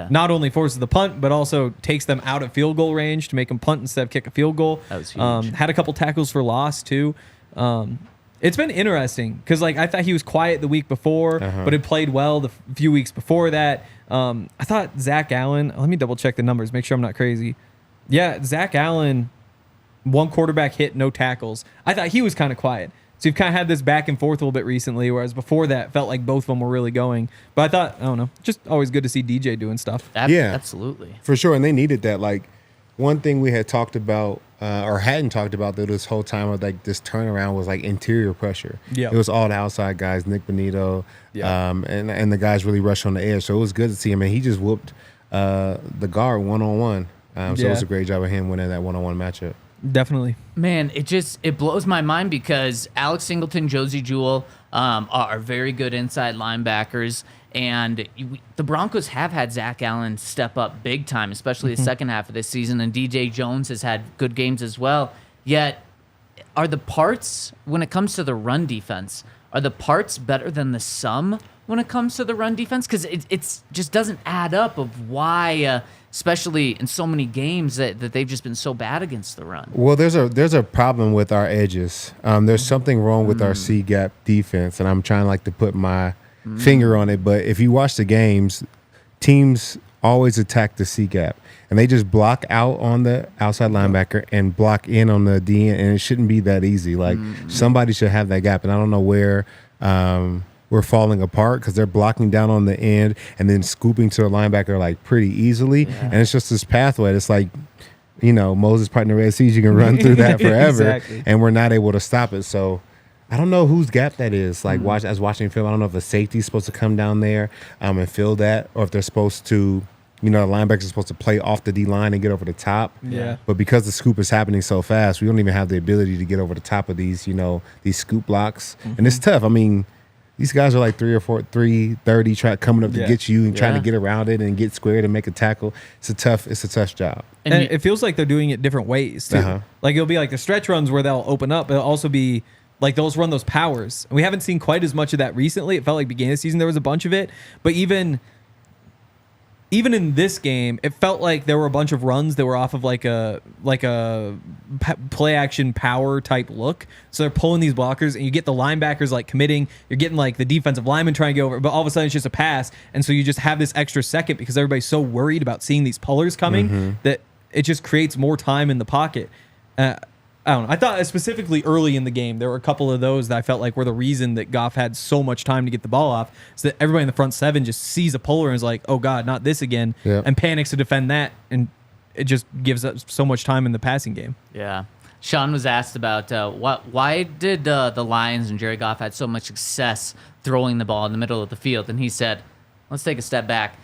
not only forces the punt, but also takes them out of field goal range to make them punt instead of kick a field goal. That was huge. Had a couple tackles for loss, too. It's been interesting because, I thought he was quiet the week before, but had played well the few weeks before that. I thought Zach Allen, let me double-check the numbers, make sure I'm not crazy. Yeah, Zach Allen, one quarterback hit, no tackles. I thought he was kind of quiet. So you've kind of had this back and forth a little bit recently, whereas before that, felt like both of them were really going. But I thought, I don't know, just always good to see DJ doing stuff. Absolutely. For sure, and they needed that. One thing we had talked about, or hadn't talked about this whole time of this turnaround was interior pressure. It was all the outside guys, Nick Bonito, and the guys really rushed on the edge. So it was good to see him, and he just whooped the guard one-on-one. So it was a great job of him winning that one-on-one matchup. Definitely. Man, it blows my mind because Alex Singleton, Josie Jewell are very good inside linebackers, and the Broncos have had Zach Allen step up big time, especially the second half of this season, and DJ Jones has had good games as well. Yet, are the parts, when it comes to the run defense, are the parts better than the sum when it comes to the run defense? Because it just doesn't add up of why... especially in so many games that they've just been so bad against the run. Well, there's a problem with our edges. There's something wrong with our C-gap defense, and I'm trying to put my finger on it. But if you watch the games, teams always attack the C-gap, and they just block out on the outside linebacker and block in on the DN, and it shouldn't be that easy. Somebody should have that gap, and I don't know where we're falling apart because they're blocking down on the end and then scooping to the linebacker pretty easily. And it's just this pathway. It's Moses parting the Red Sea. You can run through that forever. Exactly. And we're not able to stop it. So I don't know whose gap that is. As watching film, I don't know if a safety's supposed to come down there and fill that, or if they're supposed to, the linebackers are supposed to play off the D-line and get over the top. Yeah. But because the scoop is happening so fast, we don't even have the ability to get over the top of these, these scoop blocks. And it's tough. These guys are 330 coming up to get you and trying to get around it and get squared and make a tackle. It's a tough job. And it feels like they're doing it different ways too. It'll be the stretch runs where they'll open up, but it'll also be they'll run those powers. And we haven't seen quite as much of that recently. It felt like beginning of the season there was a bunch of it, but even in this game, it felt like there were a bunch of runs that were off of a play action power type look. So they're pulling these blockers, and you get the linebackers committing. You're getting the defensive lineman trying to get over, but all of a sudden it's just a pass, and so you just have this extra second because everybody's so worried about seeing these pullers coming that it just creates more time in the pocket. I don't know. I thought specifically early in the game, there were a couple of those that I felt like were the reason that Goff had so much time to get the ball off. So that everybody in the front seven just sees a puller and is like, oh, God, not this again, and panics to defend that. And it just gives us so much time in the passing game. Yeah. Sean was asked about why did the Lions and Jared Goff had so much success throwing the ball in the middle of the field. And he said, let's take a step back.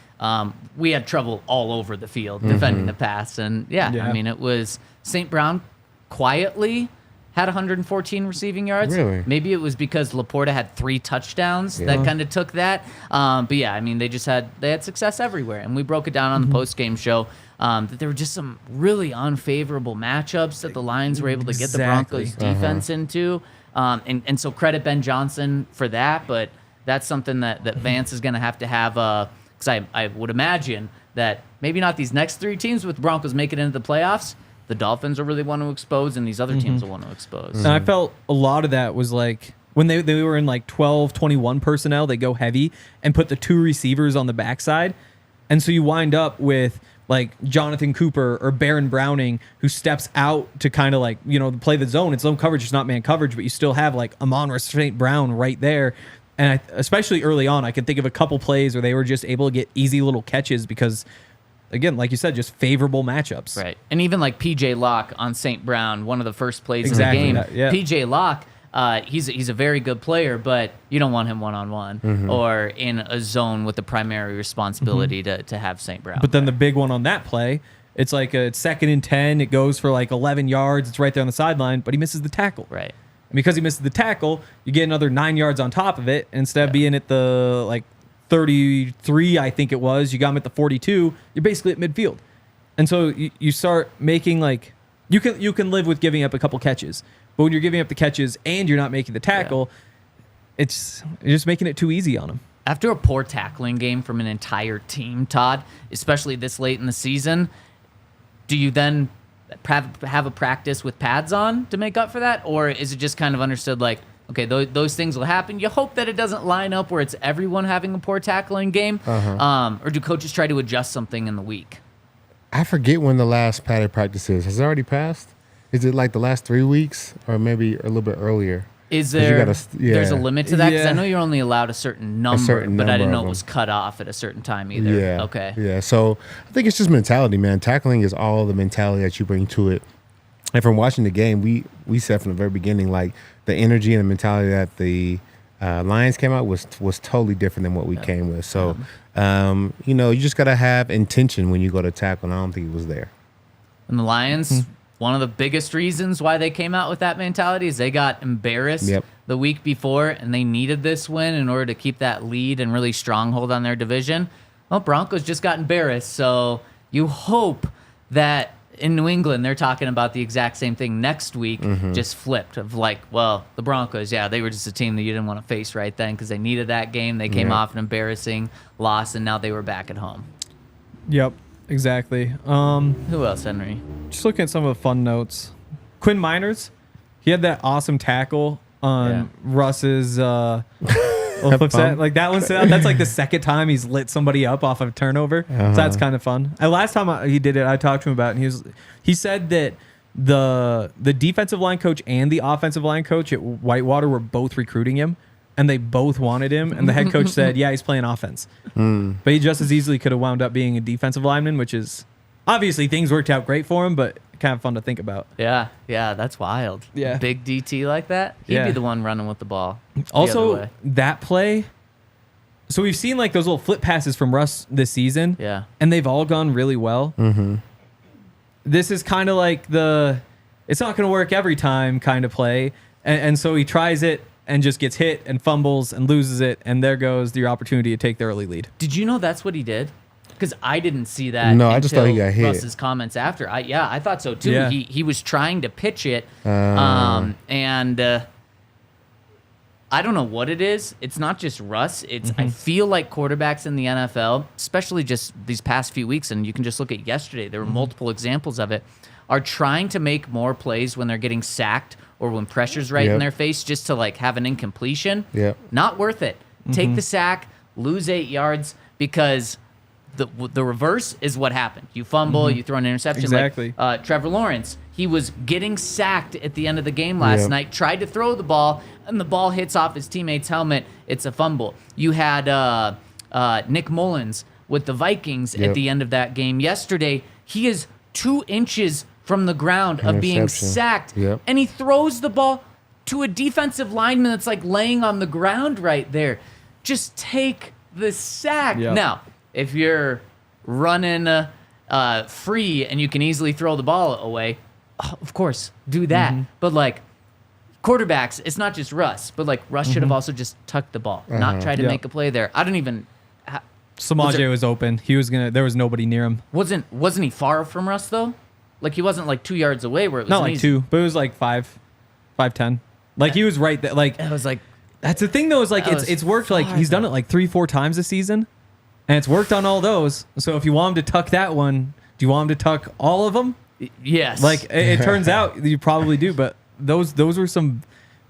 We had trouble all over the field defending the pass. And, I mean, it was St. Brown quietly had 114 receiving yards. Really? Maybe it was because Laporta had 3 touchdowns that kind of took that. But yeah, I mean, they had success everywhere. And we broke it down on the post-game show that there were just some really unfavorable matchups that the Lions were able to get the Broncos defense into. And so credit Ben Johnson for that. But that's something that Vance is going to have, because I would imagine that maybe not these next 3 teams with the Broncos make it into the playoffs. The Dolphins will really want to expose, and these other teams will want to expose. And I felt a lot of that was like when they were in like 12, 21 personnel, they go heavy and put the 2 receivers on the backside. And so you wind up with like Jonathan Cooper or Baron Browning, who steps out to kind of like, play the zone. It's zone coverage, it's not man coverage, but you still have like Amon-Ra St. Brown right there. And especially early on, I can think of a couple plays where they were just able to get easy little catches because, again, like you said, just favorable matchups. Right. And even like P.J. Locke on St. Brown, one of the first plays in the game. P.J. Locke, he's a very good player, but you don't want him one-on-one or in a zone with the primary responsibility to have St. Brown. But then the big one on that play, it's like a 2nd and 10. It goes for like 11 yards. It's right there on the sideline, but he misses the tackle. Right. And because he misses the tackle, you get another 9 yards on top of it. Instead of being at the like 33, I think it was, you got him at the 42. You're basically at midfield, and so you start making like you can live with giving up a couple catches, but when you're giving up the catches and you're not making the tackle, you're just making it too easy on them. After a poor tackling game from an entire team, Todd, especially this late in the season, do you then have a practice with pads on to make up for that, or is it just kind of understood like, okay, those things will happen. You hope that it doesn't line up where it's everyone having a poor tackling game. Or do coaches try to adjust something in the week? I forget when the last padded practice is. Has it already passed? Is it like the last 3 weeks or maybe a little bit earlier? Is there? There's a limit to that because I know you're only allowed a certain number, but I didn't know it was cut off at a certain time either. Yeah. Okay. Yeah. So I think it's just mentality, man. Tackling is all the mentality that you bring to it. And from watching the game, we said from the very beginning, like the energy and the mentality that the Lions came out was totally different than what we came with. So, you just got to have intention when you go to tackle, and I don't think it was there. And the Lions, one of the biggest reasons why they came out with that mentality is they got embarrassed the week before, and they needed this win in order to keep that lead and really stronghold on their division. Well, Broncos just got embarrassed, so you hope that in New England, they're talking about the exact same thing next week, just flipped of like, well, the Broncos, they were just a team that you didn't want to face right then because they needed that game. They came off an embarrassing loss, and now they were back at home. Yep, exactly. Who else, Henry? Just looking at some of the fun notes. Quinn Miners, he had that awesome tackle on Russ's like that one. That's like the second time he's lit somebody up off of a turnover. So that's kind of fun. And last time he did it, I talked to him about it, and he said that the defensive line coach and the offensive line coach at Whitewater were both recruiting him, and they both wanted him. And the head coach said, "Yeah, he's playing offense," but he just as easily could have wound up being a defensive lineman, which is obviously things worked out great for him, but kind of fun to think about. Yeah, that's wild. Yeah, big DT like that. He'd be the one running with the ball. Also, that play. So we've seen like those little flip passes from Russ this season. Yeah, and they've all gone really well. This is kind of like it's not going to work every time kind of play, and so he tries it and just gets hit and fumbles and loses it, and there goes your opportunity to take the early lead. Did you know that's what he did? Because I didn't see that. No, I just thought he got hit. Russ's comments after. I thought so too. Yeah. He was trying to pitch it, and I don't know what it is. It's not just Russ. It's I feel like quarterbacks in the NFL, especially just these past few weeks, and you can just look at yesterday. There were multiple examples of it. Are trying to make more plays when they're getting sacked or when pressure's right in their face, just to like have an incompletion. Yeah, not worth it. Take the sack, lose 8 yards because the reverse is what happened. You fumble, you throw an interception. Exactly. Like, Trevor Lawrence, he was getting sacked at the end of the game last night, tried to throw the ball, and the ball hits off his teammate's helmet. It's a fumble. You had Nick Mullins with the Vikings at the end of that game yesterday. He is 2 inches from the ground of being sacked, and he throws the ball to a defensive lineman that's like laying on the ground right there. Just take the sack. Now, if you're running free and you can easily throw the ball away, of course, do that. But like quarterbacks, it's not just Russ, but like Russ should have also just tucked the ball, not tried to make a play there. I don't even. Samaje was open. He was gonna. There was nobody near him. Wasn't he far from Russ though? Like he wasn't like 2 yards away where it was not like easy. 2, but it was like 5'10". Like he was right there. Like it was like. That's the thing though. Is like it's worked. Like he's done it like 3-4 times this season, and it's worked on all those. So if you want him to tuck that one, do you want him to tuck all of them? Yes. Like it turns out you probably do, but those were some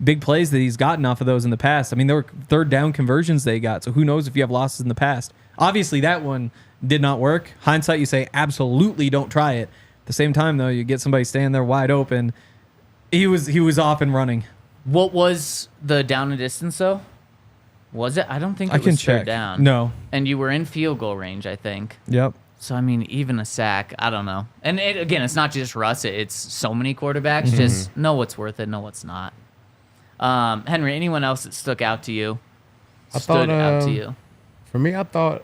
big plays that he's gotten off of those in the past. I mean, there were 3rd down conversions they got. So who knows if you have losses in the past? Obviously, that one did not work. Hindsight, you say absolutely don't try it. At the same time, though, you get somebody standing there wide open. He was off and running. What was the down and distance though? Was it? I don't think it was third down. No. And you were in field goal range, I think. Yep. So I mean, even a sack, I don't know. And again, it's not just Russ; it's so many quarterbacks. Just know what's worth it, know what's not. Henry, anyone else that stuck out to you? For me, I thought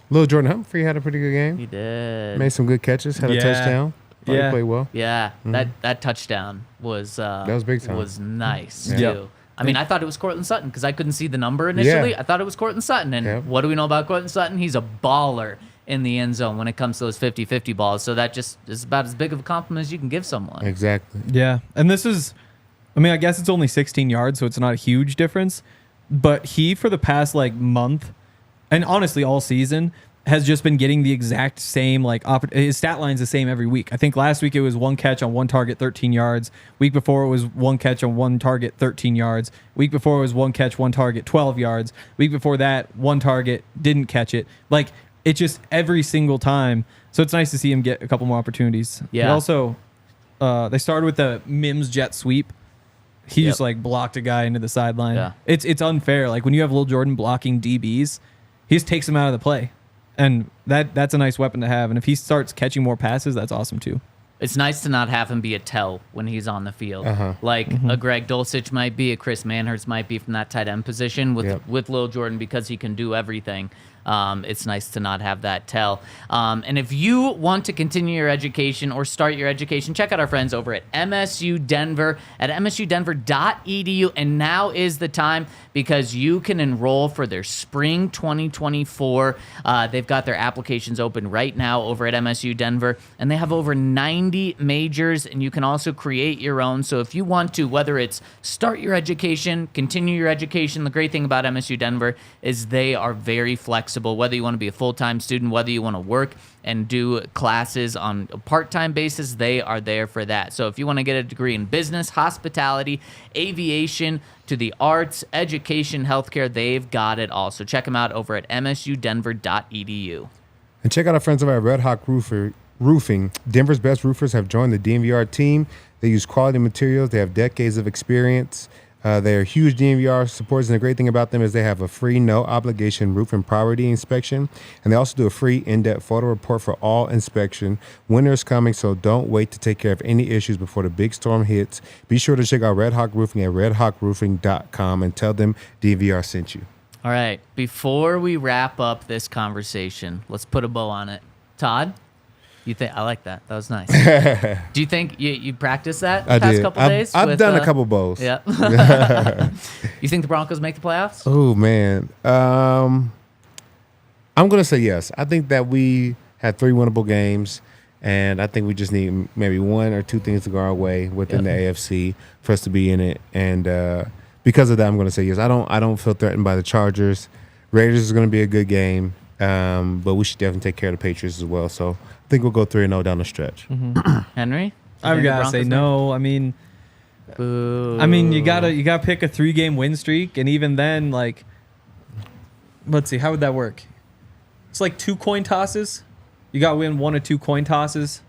Lil Jordan Humphrey had a pretty good game. He did. Made some good catches. Had a touchdown. He played well. Yeah, that touchdown was that was big time. Was nice too. Yep. I mean, I thought it was Cortland Sutton because I couldn't see the number initially. I thought it was Cortland Sutton, and what do we know about Cortland Sutton? He's a baller in the end zone when it comes to those 50-50 balls. So that just is about as big of a compliment as you can give someone. Exactly. Yeah, and this is, I mean, I guess it's only 16 yards, so it's not a huge difference. But he, for the past like month, and honestly all season, has just been getting the exact same, like, his stat line's the same every week. I think last week it was 1 catch on 1 target, 13 yards. Week before it was 1 catch on 1 target, 13 yards. Week before it was 1 catch, 1 target, 12 yards. Week before that, 1 target, didn't catch it. Like, it's just every single time. So it's nice to see him get a couple more opportunities. Yeah. He also, they started with the Mims jet sweep. He just, like, blocked a guy into the sideline. Yeah. It's unfair. Like, when you have Lil Jordan blocking DBs, he just takes them out of the play. And that's a nice weapon to have. And if he starts catching more passes, that's awesome too. It's nice to not have him be a tell when he's on the field. Like a Greg Dulcich might be, a Chris Manhurst might be from that tight end position with Lil Jordan because he can do everything. It's nice to not have that tell. And if you want to continue your education or start your education, check out our friends over at MSU Denver at msudenver.edu. And now is the time because you can enroll for their spring 2024. They've got their applications open right now over at MSU Denver, and they have over 90 majors, and you can also create your own. So if you want to, whether it's start your education, continue your education, the great thing about MSU Denver is they are very flexible. Whether you want to be a full-time student, whether you want to work and do classes on a part-time basis, they are there for that. So if you want to get a degree in business, hospitality, aviation, to the arts, education, healthcare, they've got it all. So check them out over at msudenver.edu. And check out our friends over at Red Hawk Roofing. Denver's best roofers have joined the DNVR team. They use quality materials. They have decades of experience. They're huge DNVR supporters, and the great thing about them is they have a free, no-obligation roof and property inspection, and they also do a free in-depth photo report for all inspection. Winter is coming, so don't wait to take care of any issues before the big storm hits. Be sure to check out Red Hawk Roofing at redhawkroofing.com and tell them DNVR sent you. All right, before we wrap up this conversation, let's put a bow on it. Todd? You think I like that? That was nice. Do you think you practiced that the past couple days? I've done a couple bowls. Yeah. You think the Broncos make the playoffs? Oh man, I'm gonna say yes. I think that we had 3 winnable games, and I think we just need maybe 1 or 2 things to go our way within the AFC for us to be in it. And because of that, I'm gonna say yes. I don't feel threatened by the Chargers. Raiders is gonna be a good game, but we should definitely take care of the Patriots as well. So I think we'll go 3-0 down the stretch. Henry, I've got to say no. I mean, you gotta pick a 3-game win streak, and even then, like, let's see, how would that work? it's like 2 coin tosses. You got to win 1 or 2 coin tosses,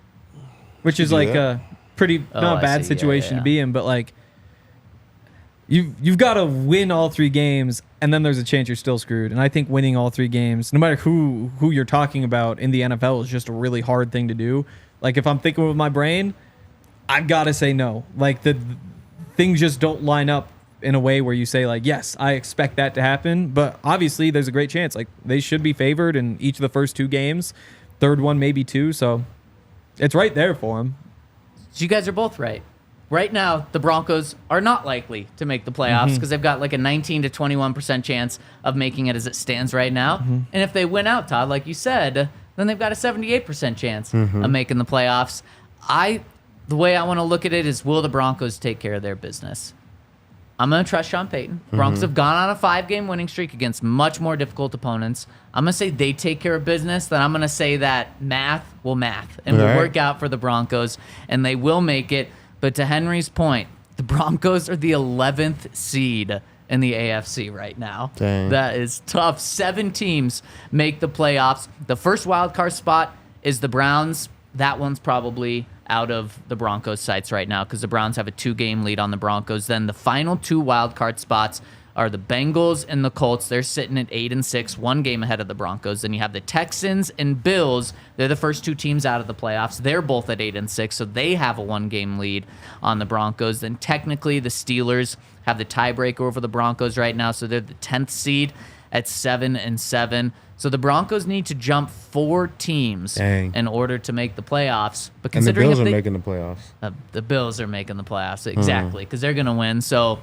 which is like a pretty not a bad situation to be in, but like you've got to win all 3 games, and then there's a chance you're still screwed. And I think winning all 3 games, no matter who you're talking about in the NFL, is just a really hard thing to do. Like if I'm thinking with my brain, I've got to say no. Like the things just don't line up in a way where you say like, yes, I expect that to happen. But obviously there's a great chance. Like they should be favored in each of the first 2 games. Third one, maybe 2. So it's right there for them. You guys are both right. Right now, the Broncos are not likely to make the playoffs because they've got like a 19 to 21% chance of making it as it stands right now. And if they win out, Todd, like you said, then they've got a 78% chance of making the playoffs. The way I want to look at it is, will the Broncos take care of their business? I'm going to trust Sean Payton. Broncos have gone on a 5-game winning streak against much more difficult opponents. I'm going to say they take care of business. Then I'm going to say that math will math and will work out for the Broncos, and they will make it. But to Henry's point, the Broncos are the 11th seed in the AFC right now. Dang. That is tough. 7 teams make the playoffs. The first wild card spot is the Browns. That one's probably out of the Broncos' sights right now because the Browns have a 2-game lead on the Broncos. Then the final 2 wild card spots are the Bengals and the Colts. They're sitting at 8-6, 1 game ahead of the Broncos. Then you have the Texans and Bills. They're the first 2 teams out of the playoffs. They're both at 8-6, so they have a 1-game lead on the Broncos. Then technically the Steelers have the tiebreaker over the Broncos right now, so they're the 10th seed at 7-7. So the Broncos need to jump 4 teams in order to make the playoffs. But And the considering Bills if are they, making the playoffs. the Bills are making the playoffs, exactly, because they're going to win. So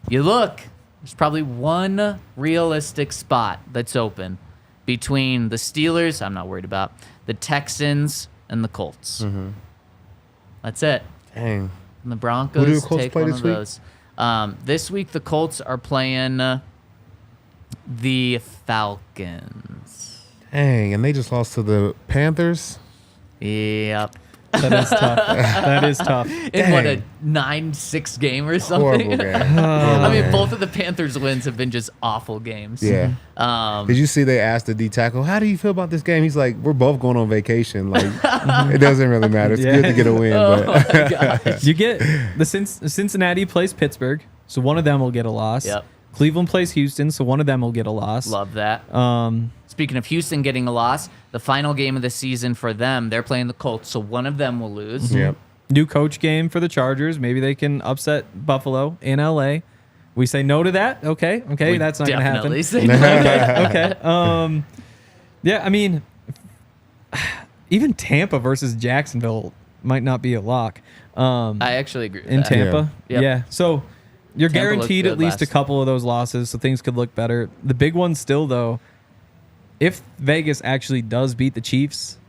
you look, there's probably 1 realistic spot that's open between the Steelers, I'm not worried about, the Texans, and the Colts. That's it. Dang. And the Who do Broncos the Colts take play one this of week? those. This week the Colts are playing the Falcons. Dang, and they just lost to the Panthers. Yep. That is tough. That is tough. In what, a 9-6 game or something? Horrible game. I mean, both of the Panthers' wins have been just awful games. Yeah. Did you see they asked the D tackle, how do you feel about this game? He's like, we're both going on vacation. Like, it doesn't really matter. It's good to get a win. But You get the Cincinnati plays Pittsburgh, so one of them will get a loss. Yep. Cleveland plays Houston, so one of them will get a loss. Love that. Speaking of Houston getting a loss, the final game of the season for them, they're playing the Colts, so one of them will lose. Yep. New coach game for the Chargers. Maybe they can upset Buffalo in LA. We say no to that. Okay. We That's not going to happen. definitely say no. Okay. Yeah, I mean, even Tampa versus Jacksonville might not be a lock. I actually agree with In that. Tampa. Yeah. Yeah. So you're Tampa looked guaranteed good at least a last. couple of those losses, so things could look better. The big one still, though, if Vegas actually does beat the Chiefs,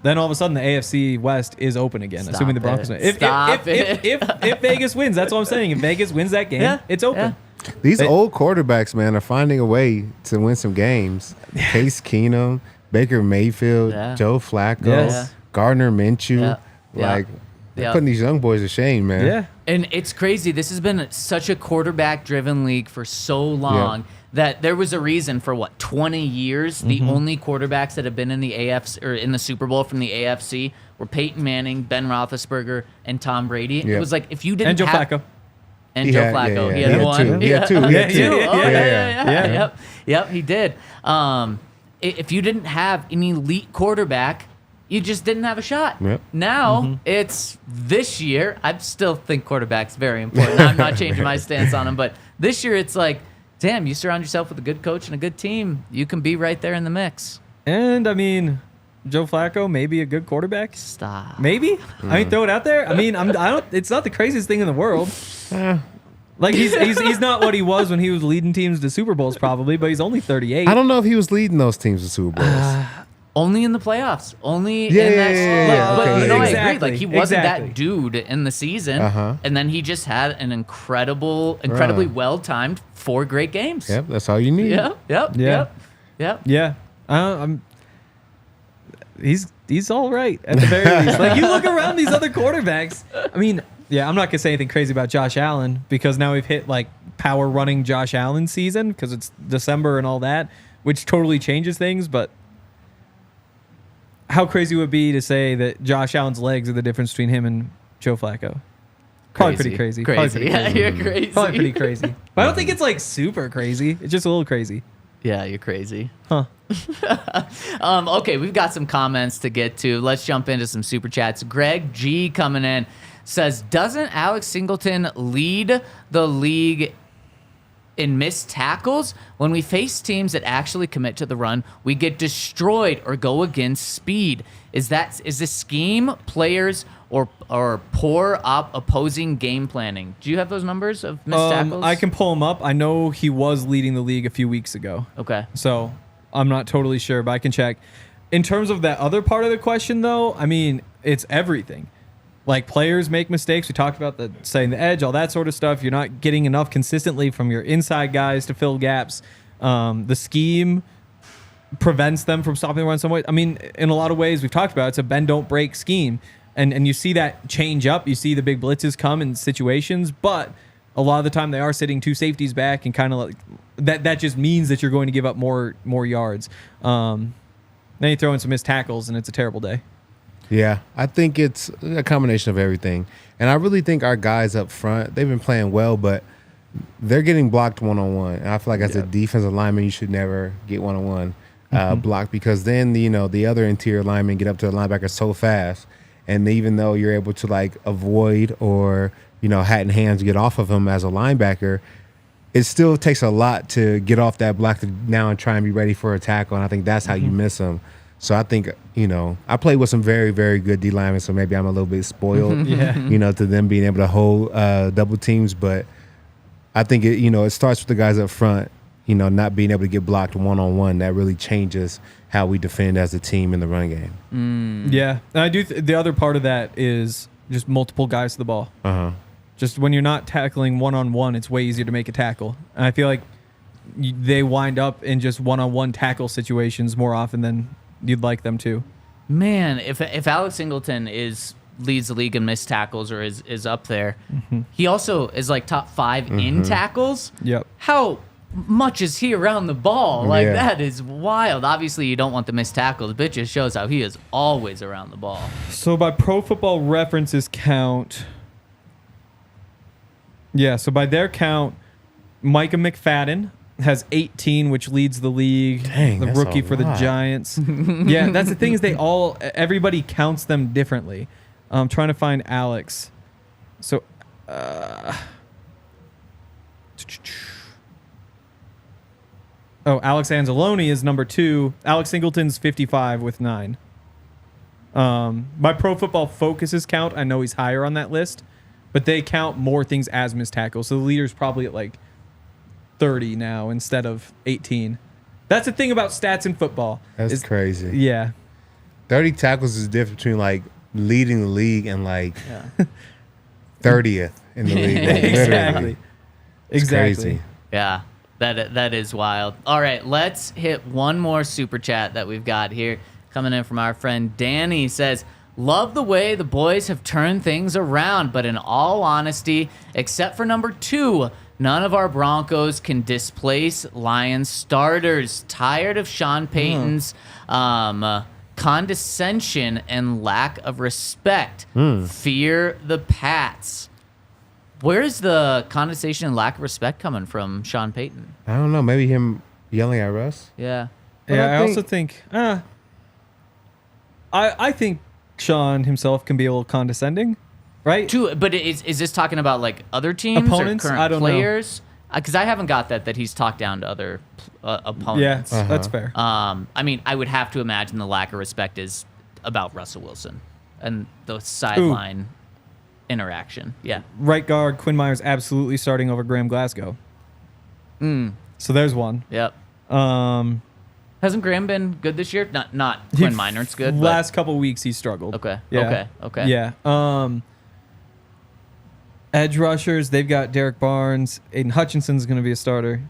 then all of a sudden the AFC West is open again, Stop assuming the Broncos it. win. Stop If Vegas wins, that's what I'm saying. If Vegas wins that game, it's open. Yeah. These old quarterbacks, man, are finding a way to win some games. Case Keenum, Baker Mayfield, Yeah. Joe Flacco, Yes. Gardner Minshew. Yeah. Yeah. Like, they're Yeah. putting these young boys to shame, man. Yeah. And it's crazy. This has been such a quarterback-driven league for so long that there was a reason for 20 years. The only quarterbacks that have been in the AFC or in the Super Bowl from the AFC were Peyton Manning, Ben Roethlisberger, and Tom Brady. Yeah. It was like if you didn't And Joe have Flacco. and He Joe had- Flacco, yeah, he yeah. had He had one. two. He had two. He He had had two. two. Oh, Yeah. Yep, he did. If you didn't have an elite quarterback, you just didn't have a shot. Yep. Now it's this year. I still think quarterback's very important. I'm not changing my stance on him, but this year it's like, damn, you surround yourself with a good coach and a good team, you can be right there in the mix. And, I mean, Joe Flacco, maybe a good quarterback. Stop. Maybe. I mean, throw it out there. I mean, I don't. It's not the craziest thing in the world. Like he's not what he was when he was leading teams to Super Bowls, probably, but he's only 38. I don't know if he was leading those teams to Super Bowls. Only in the playoffs. Only Yeah, in that. yeah. But Okay, you know, I exactly, agree. Like he wasn't exactly. that dude in the season, Uh-huh. and then he just had an incredibly well timed 4 great games. Yep, that's all you need. Yep. Yeah. Yeah. He's all right at the very least. Like you look around these other quarterbacks. I mean, yeah, I'm not gonna say anything crazy about Josh Allen because now we've hit like power running Josh Allen season because it's December and all that, which totally changes things. But how crazy would it be to say that Josh Allen's legs are the difference between him and Joe Flacco? Probably pretty crazy. Yeah, you're crazy. Probably pretty crazy. But I don't think it's like super crazy. It's just a little crazy. Yeah, you're crazy. Huh. Okay, we've got some comments to get to. Let's jump into some super chats. Greg G coming in says, doesn't Alex Singleton lead the league in missed tackles? When we face teams that actually commit to the run, we get destroyed or go against speed. Is this scheme, players, or poor opposing game planning? Do you have those numbers of missed tackles? I can pull them up. I know he was leading the league a few weeks ago. Okay. So I'm not totally sure, but I can check. In terms of that other part of the question, though, I mean, it's everything. Like, players make mistakes. We talked about the setting the edge, all that sort of stuff. You're not getting enough consistently from your inside guys to fill gaps. The scheme prevents them from stopping the run some way. I mean, in a lot of ways, we've talked about it's a bend, don't break scheme. And you see that change up. You see the big blitzes come in situations, but a lot of the time they are sitting two safeties back and kind of like that just means that you're going to give up more yards. Then you throw in some missed tackles and it's a terrible day. Yeah, I think it's a combination of everything. And I really think our guys up front, they've been playing well, but they're getting blocked one-on-one. And I feel like as a defensive lineman, you should never get one-on-one blocked, because then, the other interior linemen get up to the linebacker so fast. And even though you're able to like avoid or, hat in hands get off of him as a linebacker, it still takes a lot to get off that block to now and try and be ready for a tackle. And I think that's how you miss them. So I think, I played with some very, very good D linemen, so maybe I'm a little bit spoiled, to them being able to hold double teams. But I think it starts with the guys up front, not being able to get blocked one-on-one. That really changes how we defend as a team in the run game. Yeah. And I do the other part of that is just multiple guys to the ball. Just when you're not tackling one-on-one, it's way easier to make a tackle. And I feel like they wind up in just one-on-one tackle situations more often than you'd like them to. Man, if Alex Singleton leads the league in missed tackles or is up there, he also is like top 5 in tackles. Yep. How much is he around the ball? Like, that is wild. Obviously, you don't want the missed tackles, but it just shows how he is always around the ball. So by Pro Football References count, so by their count, Micah McFadden has 18, which leads the league. Dang, the rookie for the Giants. Yeah, that's the thing is everybody counts them differently. I'm trying to find Alex. So, Alex Anzalone is number 2. Alex Singleton's 55 with 9. By Pro Football Focus's count, I know he's higher on that list, but they count more things as missed tackles. So the leader's probably at like 30 now instead of 18. That's the thing about stats in football. That's crazy. Yeah. 30 tackles is the difference between like leading the league and like 30th in the league. Exactly. Crazy. Yeah, that is wild. All right, let's hit one more super chat that we've got here. Coming in from our friend Danny, says, love the way the boys have turned things around, but in all honesty, except for number 2, none of our Broncos can displace Lions starters. Tired of Sean Payton's condescension and lack of respect. Fear the Pats. Where's the condescension and lack of respect coming from Sean Payton? I don't know. Maybe him yelling at Russ? Yeah. I also think... I think Sean himself can be a little condescending. Right? But is this talking about like other teams opponents? Or current I don't players? Because I haven't got that he's talked down to other opponents. Yeah, that's fair. I mean, I would have to imagine the lack of respect is about Russell Wilson and the sideline interaction. Yeah. Right guard Quinn Meiner's absolutely starting over Graham Glasgow. So there's one. Yep. Hasn't Graham been good this year? Not Quinn Meiner's good. Last couple weeks he struggled. Okay. Yeah. Okay. Yeah. Edge rushers, they've got Derek Barnes. Aiden Hutchinson's going to be a starter.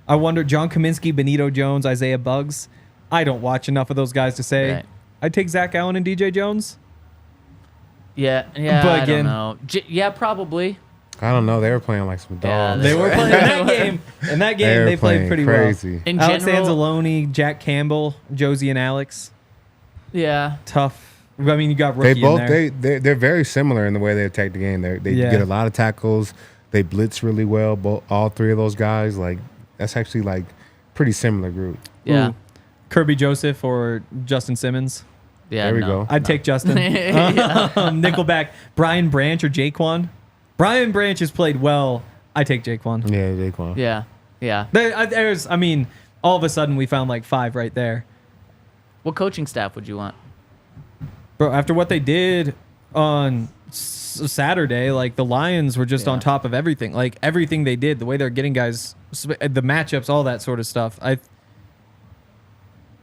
I wonder, John Kaminsky, Benito Jones, Isaiah Buggs. I don't watch enough of those guys to say. Right. I'd take Zach Allen and DJ Jones. Yeah. But again, I don't know. Yeah, probably. I don't know. They were playing like some dogs. They were playing in that game. In that game, they played pretty crazy. well. In Alex general, Anzalone, Jack Campbell, Josie and Alex. Yeah. Tough. I mean, you got rookie in there. They're very similar in the way they attack the game. They get a lot of tackles. They blitz really well. All three of those guys, like that's actually like pretty similar group. Yeah. Ooh. Kirby Joseph or Justin Simmons. Yeah, there we go. I'd take Justin. Nickelback, Brian Branch or Jaquan. Brian Branch has played well. I take Jaquan. Yeah, Jaquan. Yeah. There's, I mean, all of a sudden we found like 5 right there. What coaching staff would you want? Bro, after what they did on Saturday, like the Lions were just on top of everything. Like everything they did, the way they're getting guys, the matchups, all that sort of stuff.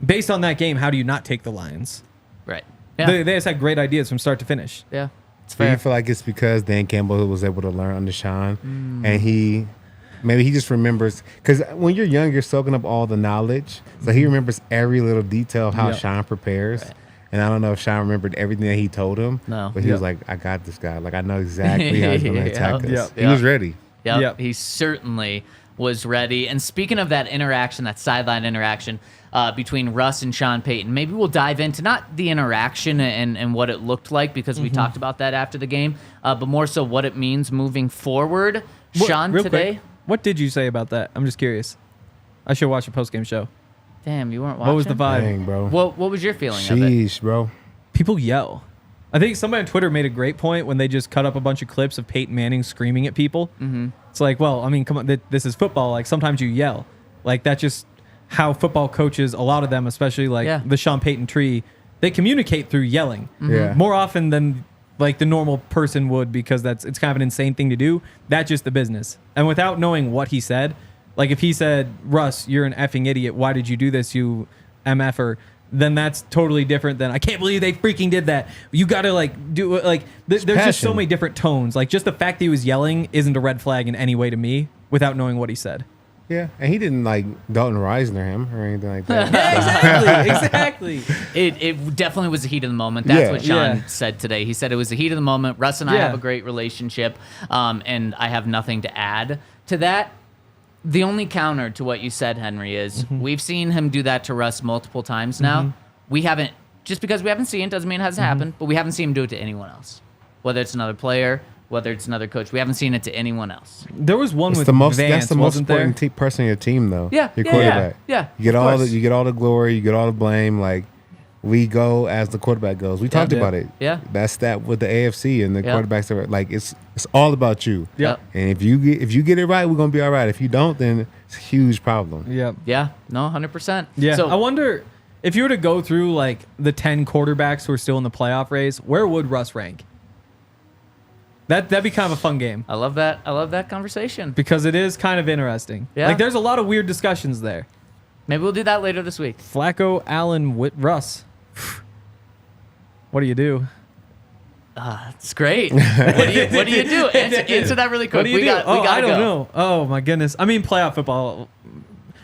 Based on that game, how do you not take the Lions? Right. Yeah. They just had great ideas from start to finish. Yeah. It's Do fair. you feel like it's because Dan Campbell was able to learn under Sean, and maybe he just remembers, because when you're young, you're soaking up all the knowledge, so he remembers every little detail of how Sean prepares. Right. And I don't know if Sean remembered everything that he told him, but he was like, I got this guy. Like, I know exactly how he's going to attack us. He was ready. Yep. He certainly was ready. And speaking of that interaction, that sideline interaction between Russ and Sean Payton, maybe we'll dive into not the interaction and what it looked like, because we talked about that after the game, but more so what it means moving forward. Sean, today. Quick, what did you say about that? I'm just curious. I should watch a post-game show. Damn, you weren't watching? What was the vibe? Dang, bro. What was your feeling of it? Sheesh, bro. People yell. I think somebody on Twitter made a great point when they just cut up a bunch of clips of Peyton Manning screaming at people. Mm-hmm. It's like, well, I mean, come on, this is football. Like, sometimes you yell. Like, that's just how football coaches, a lot of them, especially like the Sean Payton tree, they communicate through yelling. Yeah. More often than like the normal person would, because it's kind of an insane thing to do. That's just the business. And without knowing what he said, like if he said, Russ, you're an effing idiot. Why did you do this, you MFer? Then that's totally different than, I can't believe they freaking did that. You got to like do it. Like there's just so many different tones. Like just the fact that he was yelling isn't a red flag in any way to me without knowing what he said. Yeah, and he didn't like Dalton Reisner him or anything like that. Exactly. It definitely was the heat of the moment. That's what Sean said today. He said it was the heat of the moment. Russ and I have a great relationship, and I have nothing to add to that. The only counter to what you said, Henry, is we've seen him do that to Russ multiple times now. We haven't, just because we haven't seen it doesn't mean it hasn't happened, but we haven't seen him do it to anyone else. Whether it's another player, whether it's another coach, we haven't seen it to anyone else. There was one with Vance, that's the most important person in your team, though. Yeah, your quarterback. Yeah. You get all the glory, you get all the blame. Like we go as the quarterback goes. We talked about it. Yeah, that's that with the AFC and the quarterbacks. Are, like it's all about you. Yeah, and if you get it right, we're gonna be all right. If you don't, then it's a huge problem. Yeah. Yeah. No, 100%. Yeah. So I wonder if you were to go through like the 10 quarterbacks who are still in the playoff race, where would Russ rank? That'd be kind of a fun game. I love that. I love that conversation because it is kind of interesting. Yeah. Like there's a lot of weird discussions there. Maybe we'll do that later this week. Flacco, Allen, Russ. What do you do? It's great. What do you do? Answer that really quick. What do you do? I don't know. Oh my goodness. I mean, playoff football.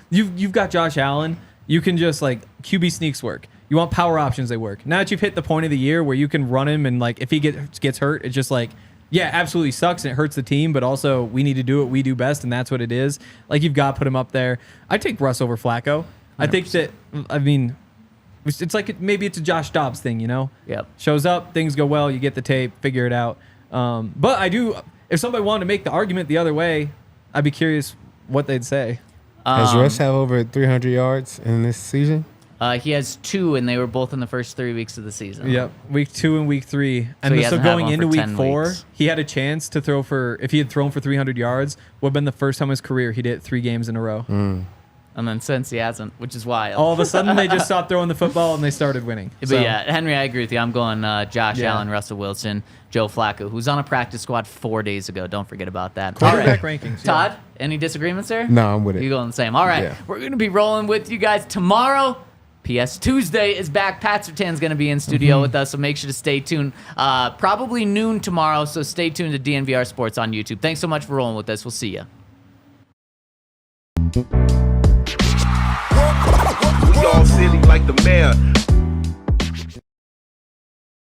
You've got Josh Allen. You can just like QB sneaks work. You want power options, they work. Now that you've hit the point of the year where you can run him and like if he gets hurt, it's just like, yeah, absolutely sucks and it hurts the team, but also we need to do what we do best, and that's what it is. Like you've got to put him up there. I take Russ over Flacco. 100%. I think that, I mean, it's like maybe it's a Josh Dobbs thing, you know? Yep. Shows up, things go well, you get the tape, figure it out. But I do, if somebody wanted to make the argument the other way, I'd be curious what they'd say. Does Russ have over 300 yards in this season? He has 2, and they were both in the first 3 weeks of the season. Yep, week 2 and week 3. And so going into week 4, he had a chance to throw for, if he had thrown for 300 yards, would have been the first time in his career he did it 3 games in a row. And then since he hasn't, which is wild. All of a sudden they just stopped throwing the football and they started winning. But yeah, Henry, I agree with you. I'm going Josh Allen, Russell Wilson, Joe Flacco, who's on a practice squad 4 days ago. Don't forget about that. Quarterback rankings. Todd, any disagreements there? No, I'm with it. You going the same. All right, we're going to be rolling with you guys tomorrow. PS Tuesday is back. Pat Sertan's going to be in studio with us, so make sure to stay tuned. Probably noon tomorrow, so stay tuned to DNVR Sports on YouTube. Thanks so much for rolling with us. We'll see you. We all silly like the mayor.